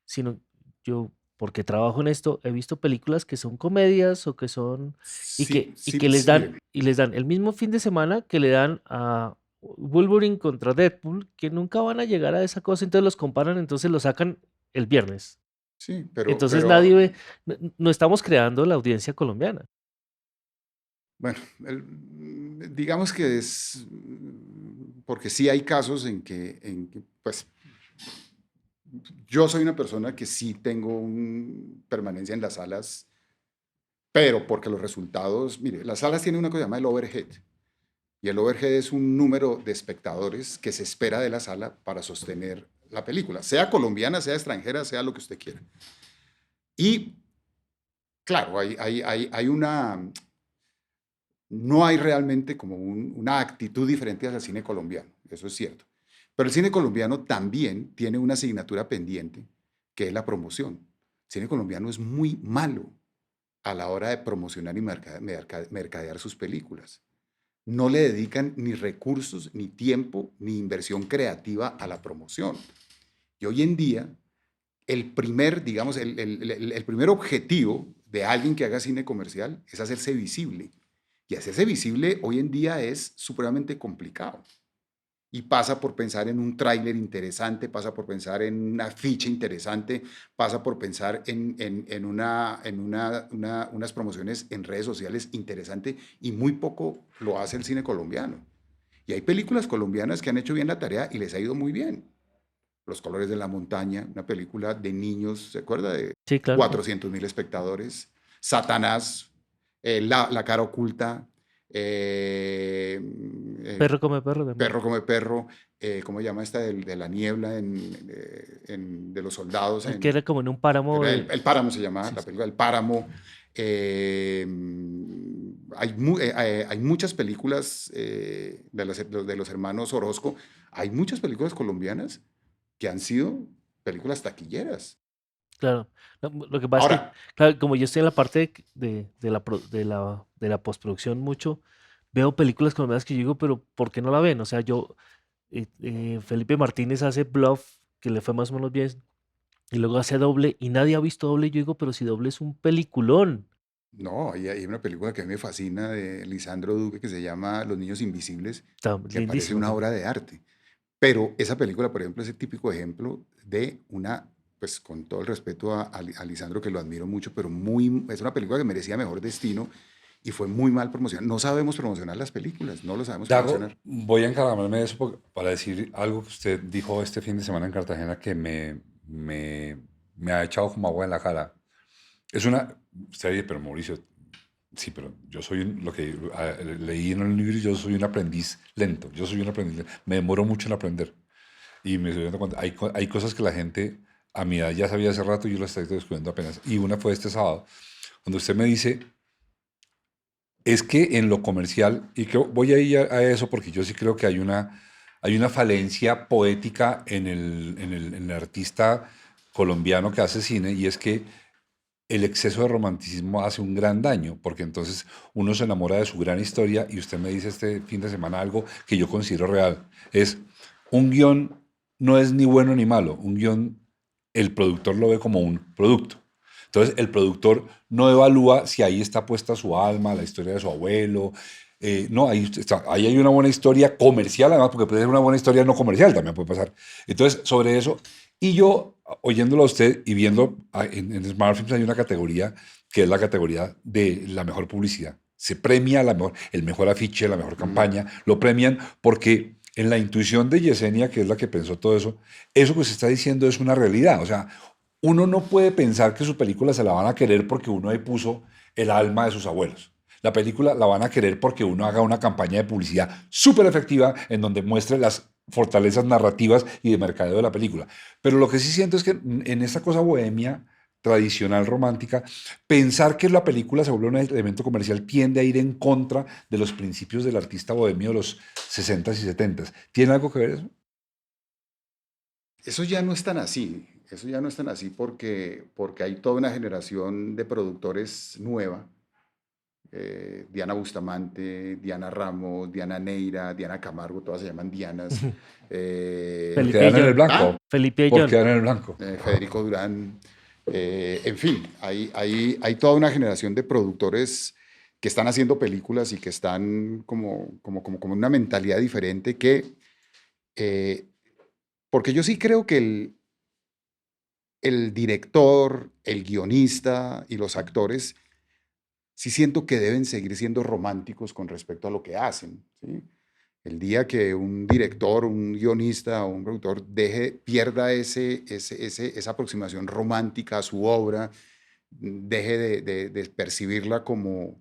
sino yo, porque trabajo en esto, he visto películas que son comedias o que son, y Sí, sí, que les miren, dan el mismo fin de semana que le dan a Wolverine contra Deadpool, que nunca van a llegar a esa cosa, entonces los comparan, entonces los sacan el viernes. sí, Entonces nadie ve, no estamos creando la audiencia colombiana. bueno, digamos que es, porque sí hay casos en que, pues, yo soy una persona que sí tengo permanencia en las salas, pero porque los resultados, mire, las salas tienen una cosa que se llama el overhead, y el overhead es un número de espectadores que se espera de la sala para sostener la película, sea colombiana, sea extranjera, sea lo que usted quiera. Y, claro, no hay realmente como una actitud diferente hacia el cine colombiano, eso es cierto. Pero el cine colombiano también tiene una asignatura pendiente, que es la promoción. El cine colombiano es muy malo a la hora de promocionar y mercadear sus películas. No le dedican ni recursos, ni tiempo, ni inversión creativa a la promoción. Y hoy en día, el primer, digamos, el primer objetivo de alguien que haga cine comercial es hacerse visible. Y hacerse visible hoy en día es supremamente complicado. Y pasa por pensar en un tráiler interesante, pasa por pensar en una ficha interesante, pasa por pensar en unas promociones en redes sociales interesantes, y muy poco lo hace el cine colombiano. Y hay películas colombianas que han hecho bien la tarea y les ha ido muy bien. Los colores de la montaña, una película de niños, ¿se acuerda? De Sí, claro. 400.000 espectadores. Satanás, la cara oculta, eh, Perro come perro también. Perro come perro, ¿cómo se llama esta de la niebla de los soldados? El que era como en un páramo Era de... el Páramo se llama, Sí, la sí. película del Páramo. Hay muchas películas de los hermanos Orozco, hay muchas películas colombianas que han sido películas taquilleras. Claro. Lo que pasa es que, Ahora, claro, como yo estoy en la parte de la postproducción mucho, veo películas colombianas que yo digo, pero ¿por qué no la ven? O sea, Felipe Martínez hace Bluff, que le fue más o menos bien, y luego hace Doble, y nadie ha visto Doble, y yo digo, pero si Doble es un peliculón. no, hay una película que a mí me fascina de Lisandro Duque que se llama Los Niños Invisibles, Está que me parece lindísima una también. obra de arte. Pero esa película, por ejemplo, es el típico ejemplo de una, pues con todo el respeto a Lisandro, que lo admiro mucho, pero es una película que merecía mejor destino y fue muy mal promocionada. No sabemos promocionar las películas, no lo sabemos Dago, promocionar. voy a encargarme de eso para decir algo que usted dijo este fin de semana en Cartagena que me ha echado como agua en la cara. Es una, usted dice, pero Mauricio, sí, pero yo soy lo que leí en el libro, yo soy un aprendiz lento, yo soy un aprendiz lento, me demoro mucho en aprender. Y me estoy dando cuenta, hay cosas que la gente a mi edad ya sabía hace rato y yo las estoy descubriendo apenas. Y una fue este sábado, cuando usted me dice, es que en lo comercial, y que voy a ir a eso porque yo sí creo que hay una falencia poética en el artista colombiano que hace cine, y es que el exceso de romanticismo hace un gran daño, porque entonces uno se enamora de su gran historia, y usted me dice este fin de semana algo que yo considero real. Es un guión no es ni bueno ni malo, un guión el productor lo ve como un producto. Entonces el productor no evalúa si ahí está puesta su alma, la historia de su abuelo. No, ahí hay una buena historia comercial, además, porque puede ser una buena historia no comercial, también puede pasar. Entonces, sobre eso, y yo, oyéndolo a usted y viendo en Smart Films hay una categoría que es la categoría de la mejor publicidad. Se premia el mejor afiche, la mejor campaña, lo premian porque en la intuición de Yesenia, que es la que pensó todo eso que se está diciendo es una realidad. O sea, uno no puede pensar que su película se la van a querer porque uno ahí puso el alma de sus abuelos. La película la van a querer porque uno haga una campaña de publicidad súper efectiva en donde muestre las fortalezas narrativas y de mercadeo de la película. Pero lo que sí siento es que en esta cosa bohemia tradicional romántica, pensar que la película se vuelve un elemento comercial tiende a ir en contra de los principios del artista bohemio de los 60s y 70s. ¿Tiene algo que ver eso? Eso ya no es tan así, eso ya no es tan así porque hay toda una generación de productores nueva. Diana Bustamante, Diana Ramos, Diana Neira, Diana Camargo, todas se llaman Dianas. Porque Felipe y dan en el John. blanco. Felipe y Porque John. dan en el blanco. Federico Durán. En fin, hay toda una generación de productores que están haciendo películas y que están como una mentalidad diferente eh, porque yo sí creo que el director, el guionista y los actores sí siento que deben seguir siendo románticos con respecto a lo que hacen, ¿sí? El día que un director, un guionista o un productor pierda esa aproximación romántica a su obra, deje de percibirla como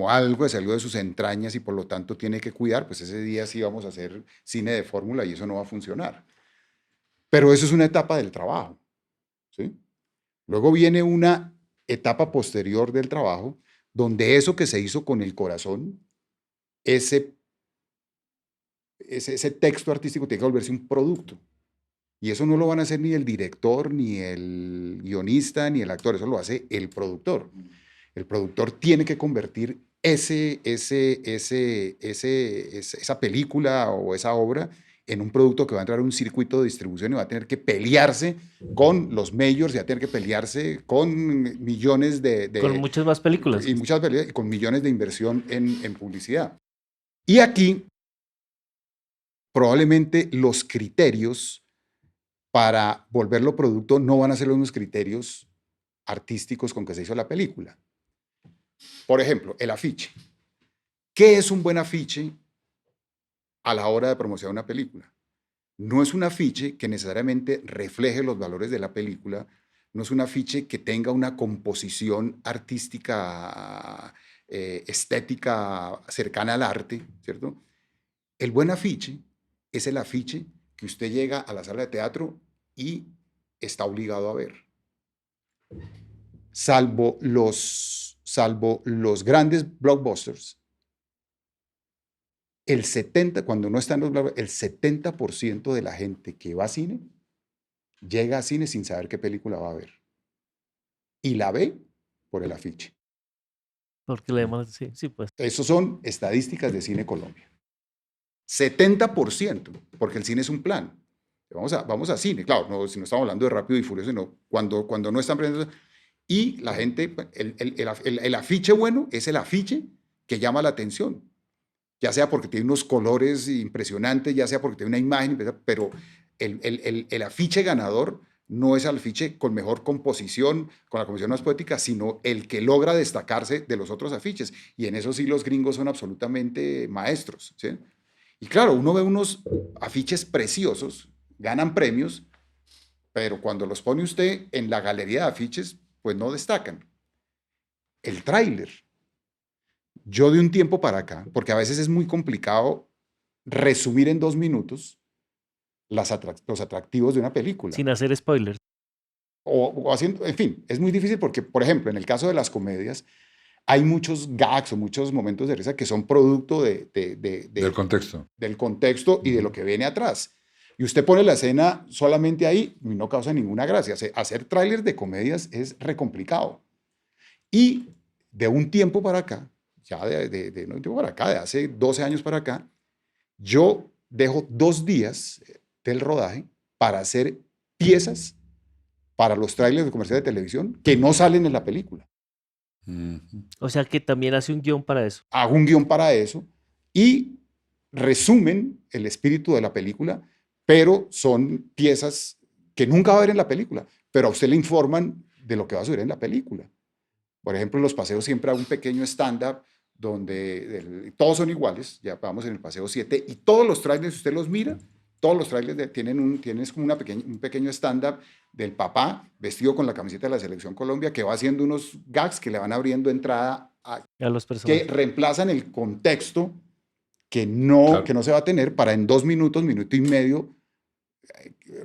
algo que salió de sus entrañas y por lo tanto tiene que cuidar, pues ese día sí vamos a hacer cine de fórmula y eso no va a funcionar. Pero eso es una etapa del trabajo, ¿sí? Luego viene una etapa posterior del trabajo donde eso que se hizo con el corazón, ese texto artístico tiene que volverse un producto. Y eso no lo van a hacer ni el director, ni el guionista, ni el actor, eso lo hace el productor. El productor tiene que convertir esa película o esa obra en un producto que va a entrar a un circuito de distribución y va a tener que pelearse con los majors y va a tener que pelearse con millones Con muchas más películas. y muchas peleas y con millones de inversión en publicidad. Y aquí probablemente los criterios para volverlo producto no van a ser los mismos criterios artísticos con que se hizo la película. Por ejemplo, el afiche. ¿Qué es un buen afiche a la hora de promocionar una película? No es un afiche que necesariamente refleje los valores de la película, no es un afiche que tenga una composición artística, estética cercana al arte, ¿cierto? El buen afiche es el afiche que usted llega a la sala de teatro y está obligado a ver. Salvo los grandes blockbusters, cuando no están los blockbusters, el 70% de la gente que va a cine llega a cine sin saber qué película va a ver. Y la ve por el afiche. Porque le demás, sí, pues. Esas son estadísticas de Cine Colombia. 70%, porque el cine es un plan. Vamos a cine, claro, no, si no estamos hablando de Rápido y Furioso, sino cuando no están presentes. Y la gente, el afiche bueno es el afiche que llama la atención, ya sea porque tiene unos colores impresionantes, ya sea porque tiene una imagen, pero el afiche ganador no es el afiche con mejor composición, con la composición más poética, sino el que logra destacarse de los otros afiches. Y en eso sí los gringos son absolutamente maestros, ¿sí? Y claro, uno ve unos afiches preciosos, ganan premios, pero cuando los pone usted en la galería de afiches, pues no destacan. El tráiler. Yo de un tiempo para acá, porque a veces es muy complicado resumir en 2 minutos los atractivos de una película. Sin hacer spoilers. O haciendo, en fin, es muy difícil porque, por ejemplo, en el caso de las comedias, hay muchos gags o muchos momentos de risa que son producto del contexto. Del contexto y de lo que viene atrás. Y usted pone la escena solamente ahí y no causa ninguna gracia. Hacer tráiler de comedias es re complicado. Y de un tiempo para acá, ya de un tiempo para acá, de hace 12 años para acá, yo dejo 2 días del rodaje para hacer piezas para los tráilers de comerciales de televisión que no salen en la película. O sea que también hace un guión para eso. Hago un guión para eso y resumen el espíritu de la película, pero son piezas que nunca va a ver en la película, pero a usted le informan de lo que va a suceder en la película. Por ejemplo, en los paseos siempre hago un pequeño stand-up donde todos son iguales, ya vamos en el paseo 7, y todos los trailers, usted los mira, todos los trailers tienen como un pequeño stand-up del papá vestido con la camiseta de la Selección Colombia que va haciendo unos gags que le van abriendo entrada a los personajes. Que reemplazan el contexto que no se va a tener para en 2 minutos, minuto y medio,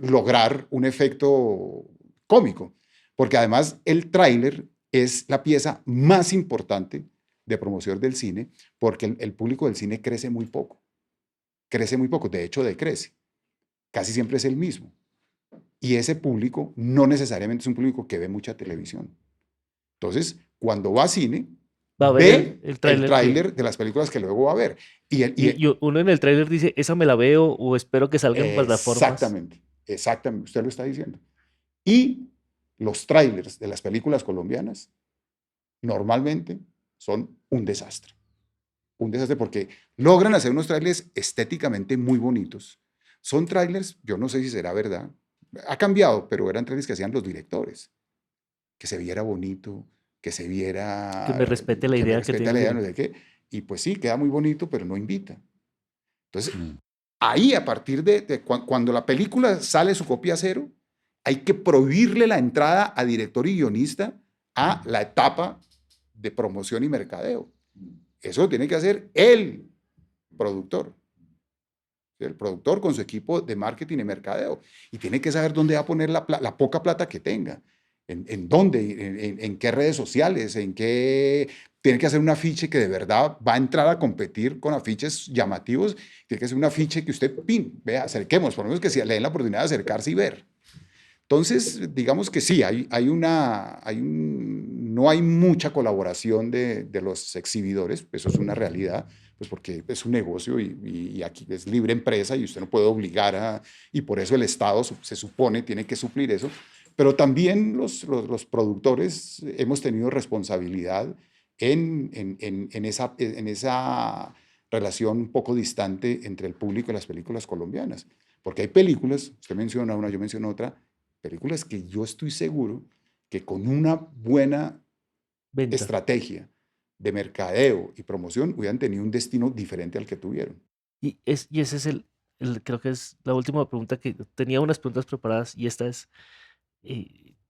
lograr un efecto cómico. Porque además el tráiler es la pieza más importante de promoción del cine, porque el público del cine crece muy poco. Crece muy poco, de hecho decrece. Casi siempre es el mismo. Y ese público no necesariamente es un público que ve mucha televisión. Entonces, cuando va a cine, va a ver el tráiler de las películas que luego va a ver. Y uno en el tráiler dice, esa me la veo o espero que salga en plataformas. Exactamente, usted lo está diciendo. Y los tráilers de las películas colombianas normalmente son un desastre. Un desastre porque logran hacer unos tráilers estéticamente muy bonitos. Son tráilers, yo no sé si será verdad, ha cambiado, pero eran tráilers que hacían los directores. Que se viera bonito, que se viera... Que me respete la idea que tengo. No sé qué. Y pues sí, queda muy bonito, pero no invita. Entonces, ahí a partir de cuando la película sale su copia cero, hay que prohibirle la entrada a director y guionista a la etapa de promoción y mercadeo. Eso lo tiene que hacer el productor. El productor con su equipo de marketing y mercadeo. Y tiene que saber dónde va a poner la poca plata que tenga. ¿En dónde? ¿En qué redes sociales? ¿En qué? Tiene que hacer un afiche que de verdad va a entrar a competir con afiches llamativos. Tiene que ser un afiche que usted, vea, acerquemos, por lo menos que le den la oportunidad de acercarse y ver. Entonces, digamos que sí, no hay mucha colaboración de los exhibidores, eso es una realidad, pues porque es un negocio y aquí es libre empresa y usted no puede obligar y por eso el Estado se supone tiene que suplir eso, pero también los productores hemos tenido responsabilidad en esa relación un poco distante entre el público y las películas colombianas. Porque hay películas, usted menciona una, yo menciono otra, películas que yo estoy seguro que con una buena Venta. estrategia de mercadeo y promoción hubieran tenido un destino diferente al que tuvieron. Y ese es creo que es la última pregunta que tenía unas preguntas preparadas y esta es,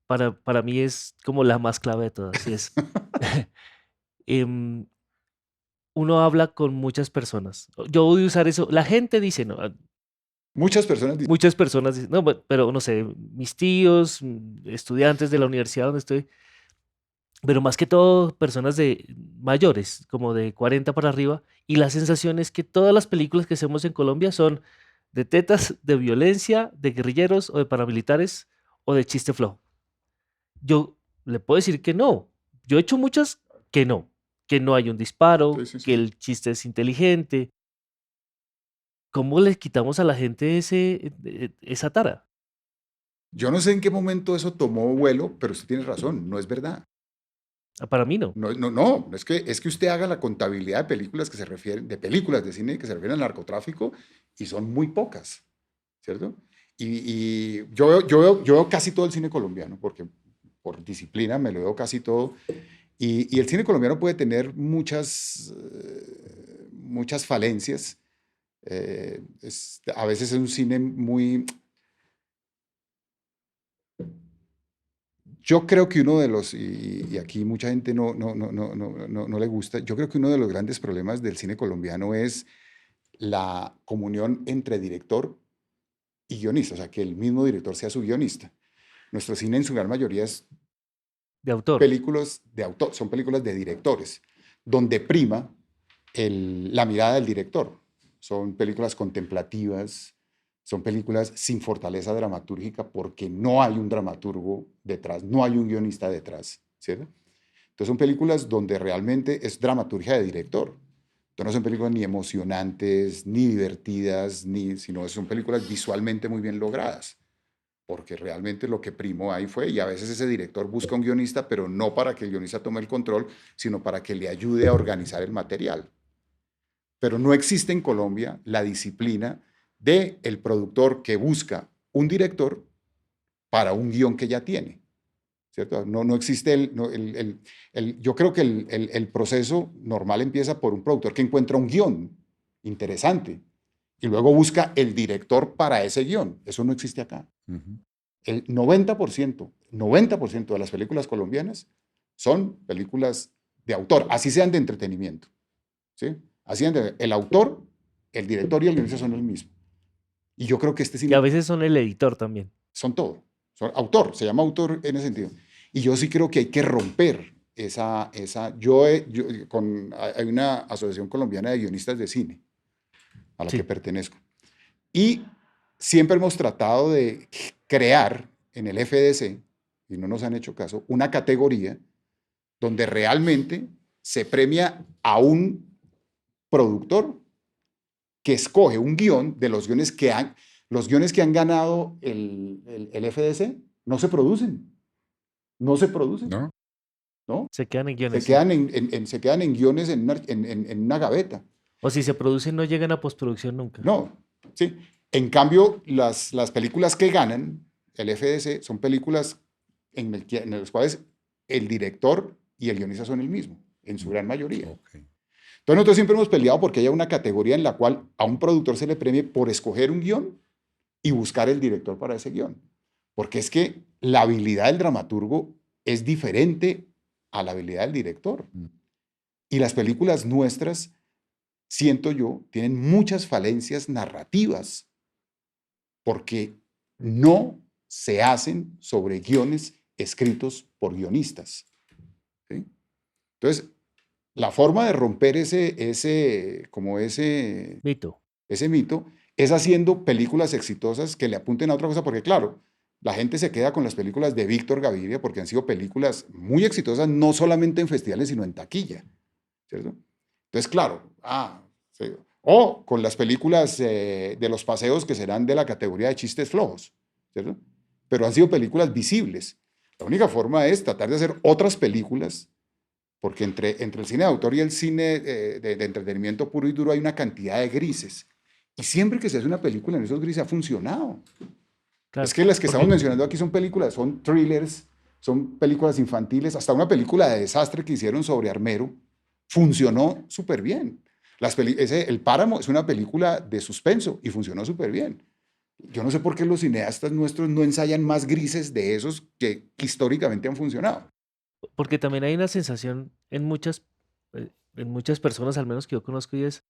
para mí es como la más clave de todas y es, em, uno habla con muchas personas. Yo voy a usar eso. La gente dice, no, Muchas personas dicen, muchas personas dicen, no, pero no sé, mis tíos, estudiantes de la universidad donde estoy, pero más que todo personas de mayores, como de 40 para arriba, y la sensación es que todas las películas que hacemos en Colombia son de tetas, de violencia, de guerrilleros o de paramilitares o de chiste flojo. Yo le puedo decir que no. Yo he hecho muchas que no hay un disparo, sí, sí, sí. que el chiste es inteligente. ¿Cómo le quitamos a la gente esa tara? Yo no sé en qué momento eso tomó vuelo, pero usted tiene razón, no es verdad. Para mí no. No, es que usted haga la contabilidad de películas que se refieren, de películas de cine que se refieren al narcotráfico y son muy pocas, ¿cierto? Y yo veo casi todo el cine colombiano, porque por disciplina me lo veo casi todo. Y el cine colombiano puede tener muchas falencias. A veces es un cine muy... Yo creo que uno de los, y aquí mucha gente no le gusta, yo creo que uno de los grandes problemas del cine colombiano es la comunión entre director y guionista, o sea, que el mismo director sea su guionista. Nuestro cine en su gran mayoría es De autor. películas de autor, son películas de directores, donde prima la mirada del director. Son películas contemplativas, son películas sin fortaleza dramatúrgica porque no hay un dramaturgo detrás, no hay un guionista detrás, ¿cierto? Entonces son películas donde realmente es dramaturgia de director. Entonces no son películas ni emocionantes, ni divertidas, sino son películas visualmente muy bien logradas porque realmente lo que primó ahí fue, y a veces ese director busca un guionista, pero no para que el guionista tome el control, sino para que le ayude a organizar el material. Pero no existe en Colombia la disciplina del productor que busca un director para un guión que ya tiene, ¿cierto? No existe yo creo que el proceso normal empieza por un productor que encuentra un guión interesante y luego busca el director para ese guión. Eso no existe acá. Ujú. El 90% de las películas colombianas son películas de autor, así sean de entretenimiento. ¿Sí? El autor, el director y el guionista son el mismo. Y yo creo que este Y cine a veces son el editor también. son todo. Son autor, se llama autor en ese sentido. Y yo sí creo que hay que romper hay una asociación colombiana de guionistas de cine a la Sí. que pertenezco. Y siempre hemos tratado de crear en el FDC, y no nos han hecho caso, una categoría donde realmente se premia a un productor que escoge un guión de los guiones que han ganado el FDC, no se producen. No se producen, ¿No? ¿no? Se quedan en Se guiones. quedan se quedan en guiones en una gaveta. O si se producen, no llegan a postproducción nunca. No, sí. En cambio, las películas que ganan el FDC son películas en las cuales el director y el guionista son el mismo, en su gran mayoría. Ok. Entonces nosotros siempre hemos peleado porque haya una categoría en la cual a un productor se le premie por escoger un guión y buscar el director para ese guión. Porque es que la habilidad del dramaturgo es diferente a la habilidad del director. Mm. Y las películas nuestras, siento yo, tienen muchas falencias narrativas porque no se hacen sobre guiones escritos por guionistas. ¿Sí? Entonces, la forma de romper ese Mito. mito es haciendo películas exitosas que le apunten a otra cosa, porque claro, La gente se queda con las películas de Víctor Gaviria porque han sido películas muy exitosas, no solamente en festivales, sino en taquilla, ¿cierto? Entonces, claro, sí. O con las películas de los paseos que serán de la categoría de chistes flojos, ¿cierto? Pero han sido películas visibles. La única forma es tratar de hacer otras películas, porque entre el cine de autor y el cine de entretenimiento puro y duro hay una cantidad de grises. Y siempre que se hace una película en esos grises ha funcionado. Claro, Es que las que estamos porque mencionando aquí son películas, son thrillers, son películas infantiles, hasta una película de desastre que hicieron sobre Armero funcionó súper bien. El Páramo es una película de suspenso y funcionó súper bien. Yo no sé por qué los cineastas nuestros no ensayan más grises de esos que históricamente han funcionado. porque también hay una sensación en muchas personas, al menos que yo conozco, y es,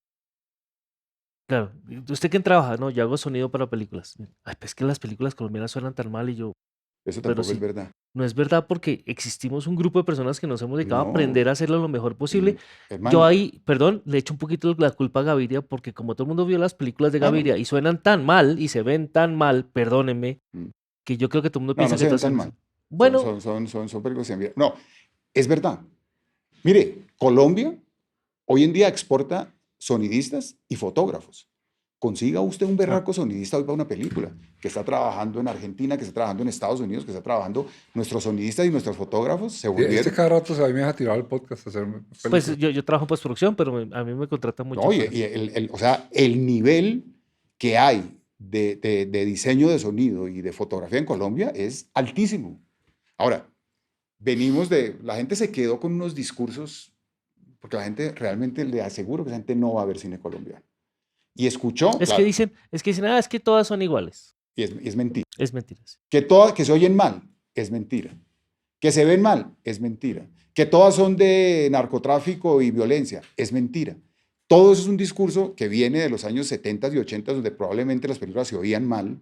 claro, ¿usted quién trabaja? No, yo hago sonido para películas. Ay, pues que las películas colombianas suenan tan mal y yo, Eso pero tampoco es sí, verdad. no es verdad porque existimos un grupo de personas que nos hemos dedicado a No, aprender a hacerlo lo mejor posible. Yo hermano, ahí, perdón, le echo un poquito la culpa a Gaviria porque como todo el mundo vio las películas de no, Gaviria y suenan tan mal y se ven tan mal, perdónenme, mm, que yo creo que todo el mundo no, piensa no que se ven todas tan son mal. así. Bueno, Son películas que se envían. No, es verdad. Mire, Colombia hoy en día exporta sonidistas y fotógrafos. Consiga usted un ah, berraco sonidista hoy para una película, que está trabajando en Argentina, que está trabajando en Estados Unidos, que está trabajando. Nuestros sonidistas y nuestros fotógrafos se Este volvieron. cada rato se a mí me deja tirar el podcast a hacer pues películas. yo trabajo en postproducción, pero a mí me contratan mucho No, para eso. o sea, el nivel que hay de diseño de sonido y de fotografía en Colombia es altísimo. Ahora, la gente se quedó con unos discursos, porque la gente realmente le aseguro que esa gente no va a ver cine colombiano. Y escuchó, claro, Es que dicen, es que todas son iguales. y es mentira. Es mentira. Sí. Que se oyen mal, es mentira. Que se ven mal, es mentira. Que todas son de narcotráfico y violencia, es mentira. Todo eso es un discurso que viene de los años 70 y 80, donde probablemente las películas se oían mal,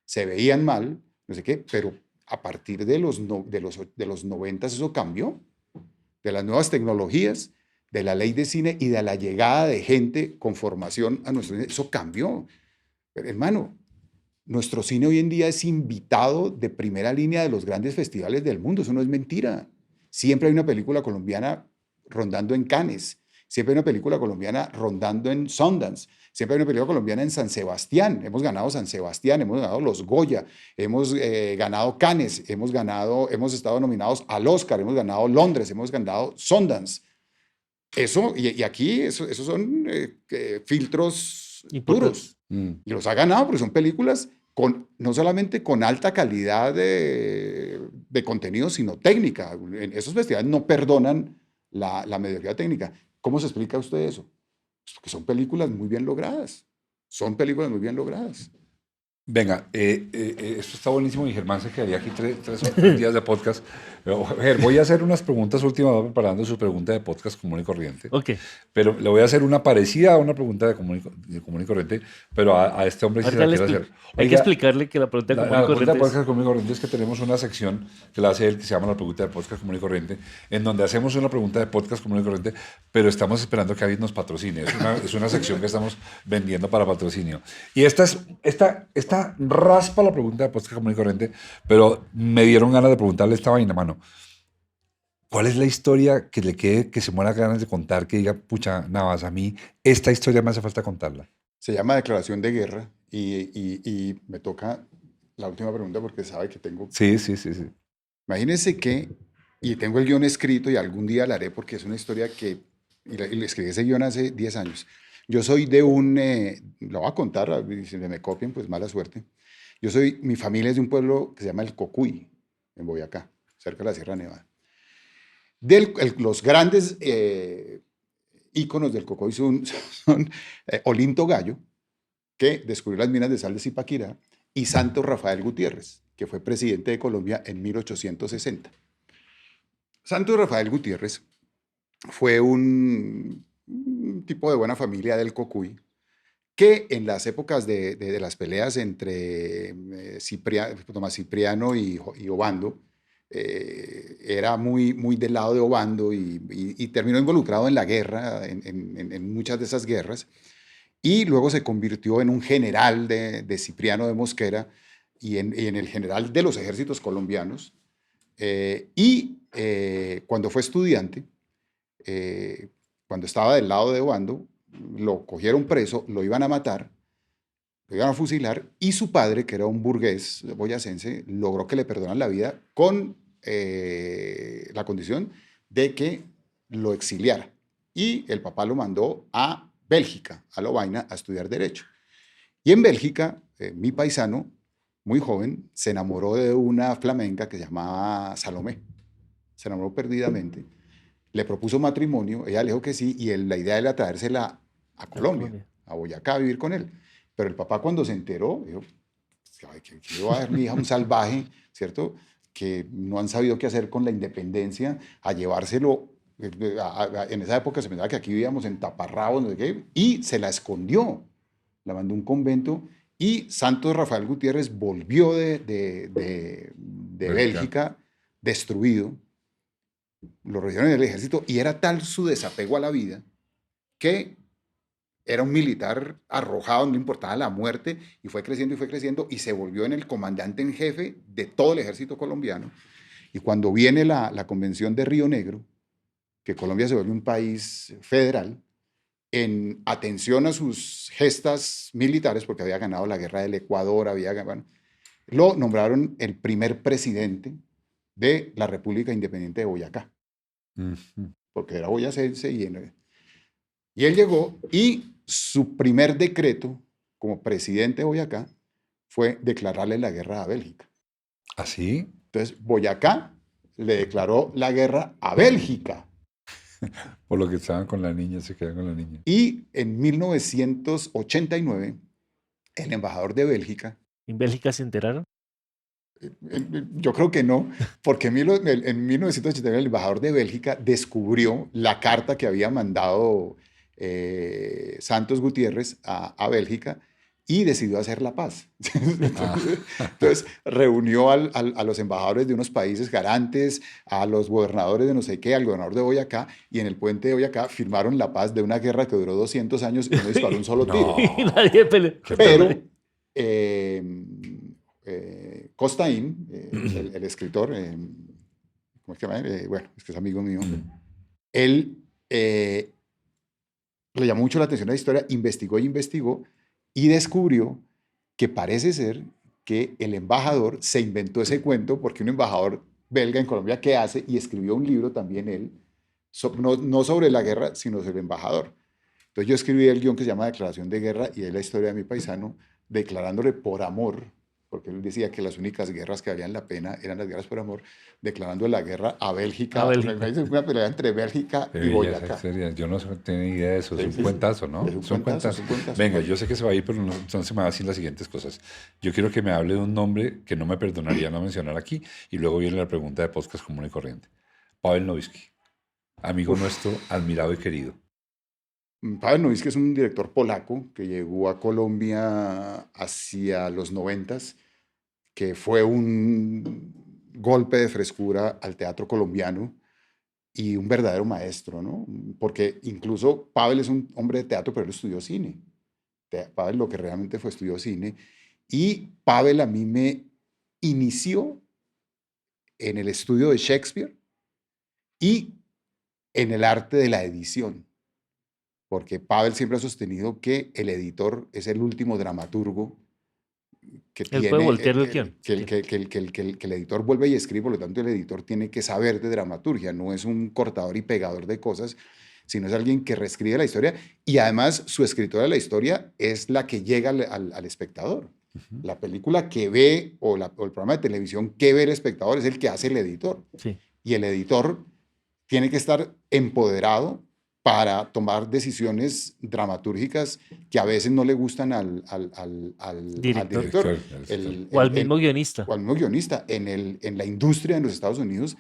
se veían mal, no sé qué, pero a partir de los 90 eso cambió. De las nuevas tecnologías, de la ley de cine y de la llegada de gente con formación a nuestro cine, eso cambió. Pero, hermano, nuestro cine hoy en día es invitado de primera línea de los grandes festivales del mundo, eso no es mentira. Siempre hay una película colombiana rondando en Cannes, siempre hay una película colombiana rondando en Sundance, siempre hay una película colombiana en San Sebastián. Hemos ganado San Sebastián, hemos ganado los Goya, hemos ganado Cannes, hemos estado nominados al Oscar, hemos ganado Londres, hemos ganado Sundance. Eso, y aquí, esos son filtros Importante. duros. Y los ha ganado porque son películas no solamente con alta calidad de contenido, sino técnica. En esos festivales no perdonan la mediocridad técnica. ¿Cómo se explica a usted eso? Pues porque son películas muy bien logradas. Son películas muy bien logradas. Venga, esto está buenísimo y Germán se quedaría aquí tres días de podcast. Ger, voy a hacer unas preguntas últimas, voy preparando su pregunta de podcast común y corriente. Ok. Pero le voy a hacer una parecida a una pregunta de común y corriente, pero a este hombre sí se la Ahorita quiero hacer. hay que explicarle que la pregunta La común y pregunta de corriente es... podcast común y corriente es que tenemos una sección que la hace él que se llama la pregunta de podcast común y corriente, en donde hacemos una pregunta de podcast común y corriente, pero estamos esperando que alguien nos patrocine. Es una sección que estamos vendiendo para patrocinio. Y esta raspa la pregunta de podcast común y corriente, pero me dieron ganas de preguntarle esta vaina, mano. ¿Cuál es la historia que le quede, que se muera ganas de contar, que diga, pucha, Navas, a mí esta historia me hace falta contarla? Se llama declaración de guerra y me toca la última pregunta porque sabe que tengo... Sí. Imagínense que, y tengo el guión escrito y algún día la haré porque es una historia y le escribí ese guión hace 10 años. Yo soy lo voy a contar, y si me copian, pues mala suerte. Mi familia es de un pueblo que se llama El Cocuy, en Boyacá, cerca de la Sierra Nevada. Los grandes íconos del Cocuy son Olinto Gallo, que descubrió las minas de sal de Zipaquirá, y Santos Rafael Gutiérrez, que fue presidente de Colombia en 1860. Santos Rafael Gutiérrez fue un tipo de buena familia del Cocuy, que en las épocas de las peleas entre Tomás Cipriano y Obando, era muy del lado de Obando y terminó involucrado en la guerra, en muchas de esas guerras, y luego se convirtió en un general de Cipriano de Mosquera y en el general de los ejércitos colombianos. Cuando fue estudiante, cuando estaba del lado de Obando, lo cogieron preso, lo iban a matar, lo iban a fusilar, y su padre, que era un burgués boyacense, logró que le perdonaran la vida con la condición de que lo exiliara. Y el papá lo mandó a Bélgica, a Lovaina, a estudiar Derecho. Y en Bélgica, mi paisano, muy joven, se enamoró de una flamenca que se llamaba Salomé. Se enamoró perdidamente. Le propuso matrimonio, ella le dijo que sí, y la idea era traérsela a Colombia, a Boyacá, a vivir con él. Pero el papá, cuando se enteró, dijo, que va a ver mi hija un salvaje, ¿cierto? Que no han sabido qué hacer con la independencia, a llevárselo. En esa época se pensaba que aquí vivíamos en taparrabos, no sé qué, y se la escondió. La mandó a un convento, y Santos Rafael Gutiérrez volvió de Bélgica destruido. Lo recibieron en el ejército, y era tal su desapego a la vida que era un militar arrojado, no le importaba la muerte, y fue creciendo, y se volvió en el comandante en jefe de todo el ejército colombiano. Y cuando viene la convención de Río Negro, que Colombia se vuelve un país federal, en atención a sus gestas militares, porque había ganado la guerra del Ecuador, lo nombraron el primer presidente de la República Independiente de Boyacá, porque era boyacense, y él llegó, y su primer decreto como presidente de Boyacá fue declararle la guerra a Bélgica. ¿Ah, sí? Entonces, Boyacá le declaró la guerra a Bélgica. Por lo que estaban con la niña, se quedaron con la niña. Y en 1989, el embajador de Bélgica... ¿En Bélgica se enteraron? Yo creo que no, porque en 1989 el embajador de Bélgica descubrió la carta que había mandado Santos Gutiérrez a Bélgica, y decidió hacer la paz. Entonces reunió a los embajadores de unos países garantes, a los gobernadores de no sé qué, al gobernador de Boyacá, y en el puente de Boyacá firmaron la paz de una guerra que duró 200 años y no disparó un solo tiro. Y nadie peleó. Pero Costaín, el escritor, ¿cómo es que se llama? Bueno, es que es amigo mío, él le llamó mucho la atención a la historia, investigó y descubrió que parece ser que el embajador se inventó ese cuento, porque un embajador belga en Colombia, ¿qué hace? Y escribió un libro también él, no sobre la guerra, sino sobre el embajador. Entonces yo escribí el guión que se llama Declaración de Guerra, y es la historia de mi paisano declarándole por amor, porque él decía que las únicas guerras que valían la pena eran las guerras por amor, declarando la guerra a Bélgica. Una pelea entre Bélgica y Boyacá. Yo no tenía idea de eso. Es un cuentazo, ¿no? Es un cuentazo. Venga, yo sé que se va a ir, pero no se me va a decir las siguientes cosas. Yo quiero que me hable de un nombre que no me perdonaría no mencionar aquí, y luego viene la pregunta de podcast común y corriente. Pavel Novitzky, amigo nuestro, admirado y querido. Pavel Novitzky es un director polaco que llegó a Colombia hacia los 90s, que fue un golpe de frescura al teatro colombiano y un verdadero maestro, ¿no? Porque incluso Pavel es un hombre de teatro, pero él estudió cine. Pavel lo que realmente fue estudió cine, y Pavel a mí me inició en el estudio de Shakespeare y en el arte de la edición, porque Pavel siempre ha sostenido que el editor es el último dramaturgo que Él puede voltear el guión. que el editor vuelve y escribe. Por lo tanto, el editor tiene que saber de dramaturgia, no es un cortador y pegador de cosas, sino es alguien que reescribe la historia, y además su escritura de la historia es la que llega al espectador. La película que ve, o el programa de televisión que ve el espectador, es el que hace el editor. Sí. Y el editor tiene que estar empoderado para tomar decisiones dramatúrgicas que a veces no le gustan al director. O al mismo guionista. O al mismo guionista. En la industria en los Estados Unidos,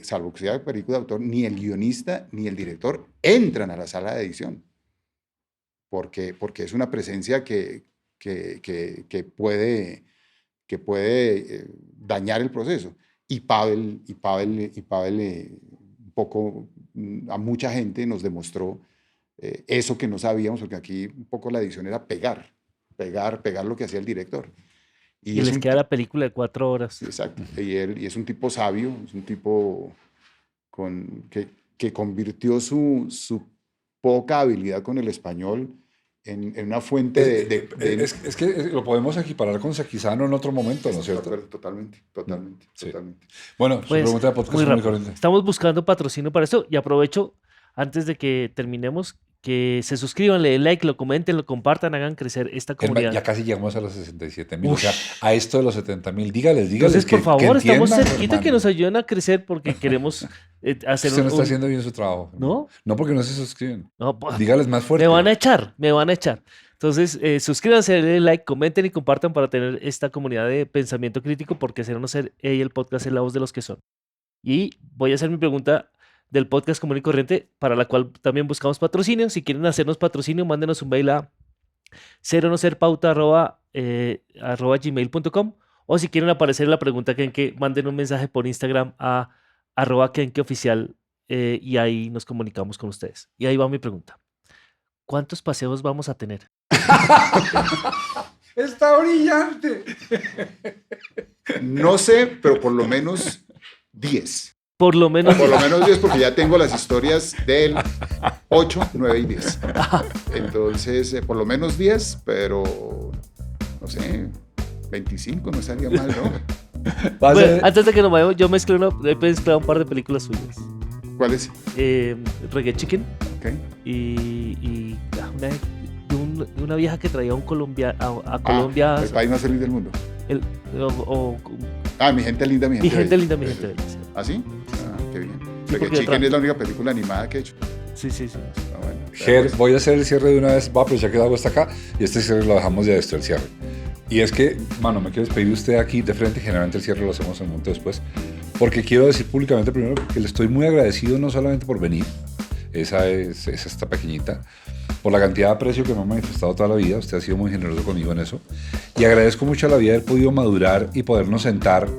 salvo que sea película de autor, ni el guionista ni el director entran a la sala de edición. Porque es una presencia que puede dañar el proceso. Y Pavel un poco a mucha gente nos demostró eso que no sabíamos, porque aquí un poco la edición era pegar lo que hacía el director. Y es les un queda la película de 4 horas. Exacto. Y es un tipo sabio, es un tipo que convirtió su poca habilidad con el español en una fuente Es que lo podemos equiparar con Sekizano en otro momento, ¿no es de cierto? acuerdo, totalmente, totalmente, Sí. totalmente. Bueno, su Pues, pregunta de podcast muy es muy rápido. corriente. Estamos buscando patrocinio para esto y aprovecho, antes de que terminemos, que se suscriban, le den like, lo comenten, lo compartan, hagan crecer esta comunidad. Ya casi llegamos a los 67.000, o Ush. sea, a esto de los 70.000. Dígales Entonces, por que favor, estamos entiendan, cerquita que hermano. nos ayuden a crecer porque queremos hacer Usted no está un- haciendo bien su trabajo. ¿No? No porque no se suscriben. No, pues, Dígales más fuerte. me van a echar. Entonces, suscríbanse, denle like, comenten y compartan para tener esta comunidad de pensamiento crítico, porque será no ser el podcast es la voz de los que son. Y voy a hacer mi pregunta del podcast común y corriente, para la cual también buscamos patrocinio. Si quieren hacernos patrocinio, mándenos un mail a @gmail.com, o si quieren aparecer en la pregunta que manden un mensaje por Instagram a @kenkeoficial, y ahí nos comunicamos con ustedes. Y ahí va mi pregunta. ¿Cuántos paseos vamos a tener? Está brillante. No sé, pero por lo menos 10. Por lo menos. Por lo menos 10, porque ya tengo las historias del 8, 9 y 10. Entonces, por lo menos 10, pero no sé, 25 no estaría mal, ¿no? Va a Bueno, ser- antes de que nos vayamos, yo he mezclado un par de películas suyas. ¿Cuál es? Reggae Chicken Ok. y de una vieja que traía a Colombia. El país más feliz del mundo. el- o- Mi gente linda, mi gente mi gente bella. linda, mi gente bella. Sí, ¿Ah, sí? Qué bien. porque Reggae Chicken es la única película animada que he hecho. sí. Bueno, Ger, voy a hacer el cierre de una vez. Va, pero ya que Dago está acá, y este cierre lo dejamos ya esto, el cierre. Y es que, mano, me quiero despedir de usted aquí de frente. Generalmente el cierre lo hacemos en un momento después. Porque quiero decir públicamente primero que le estoy muy agradecido no solamente por venir, esa es esta pequeñita, por la cantidad de aprecio que me ha manifestado toda la vida. Usted ha sido muy generoso conmigo en eso. Y agradezco mucho a la vida haber podido madurar y podernos sentar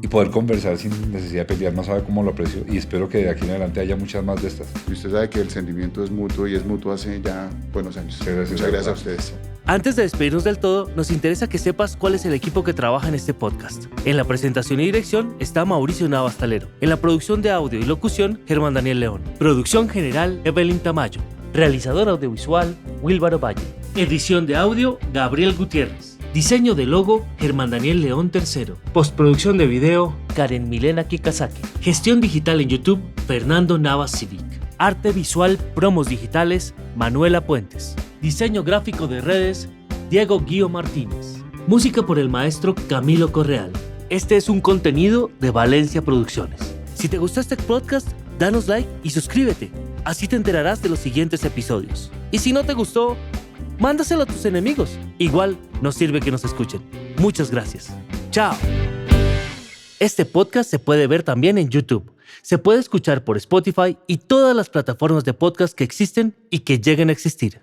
y poder conversar sin necesidad de pelear. No sabe cómo lo aprecio, y espero que de aquí en adelante haya muchas más de estas. Y usted sabe que el sentimiento es mutuo, y es mutuo hace ya buenos años. Gracias, Muchas gracias a doctor. ustedes. Antes de despedirnos del todo, nos interesa que sepas cuál es el equipo que trabaja en este podcast. En la presentación y dirección está Mauricio Navastalero. En la producción de audio y locución, Germán Daniel León. Producción general, Evelyn Tamayo. Realizador audiovisual, Wilbaro Valle. Edición de audio, Gabriel Gutiérrez. Diseño de logo, Germán Daniel León III. Postproducción de video, Karen Milena Kikasaki. Gestión digital en YouTube, Fernando Navas Civic. Arte visual, promos digitales, Manuela Puentes. Diseño gráfico de redes, Diego Guío Martínez. Música por el maestro Camilo Correal. Este es un contenido de Valencia Producciones. Si te gustó este podcast, danos like y suscríbete. Así te enterarás de los siguientes episodios. Y si no te gustó, mándaselo a tus enemigos. Igual nos sirve que nos escuchen. Muchas gracias. Chao. Este podcast se puede ver también en YouTube. Se puede escuchar por Spotify y todas las plataformas de podcast que existen y que lleguen a existir.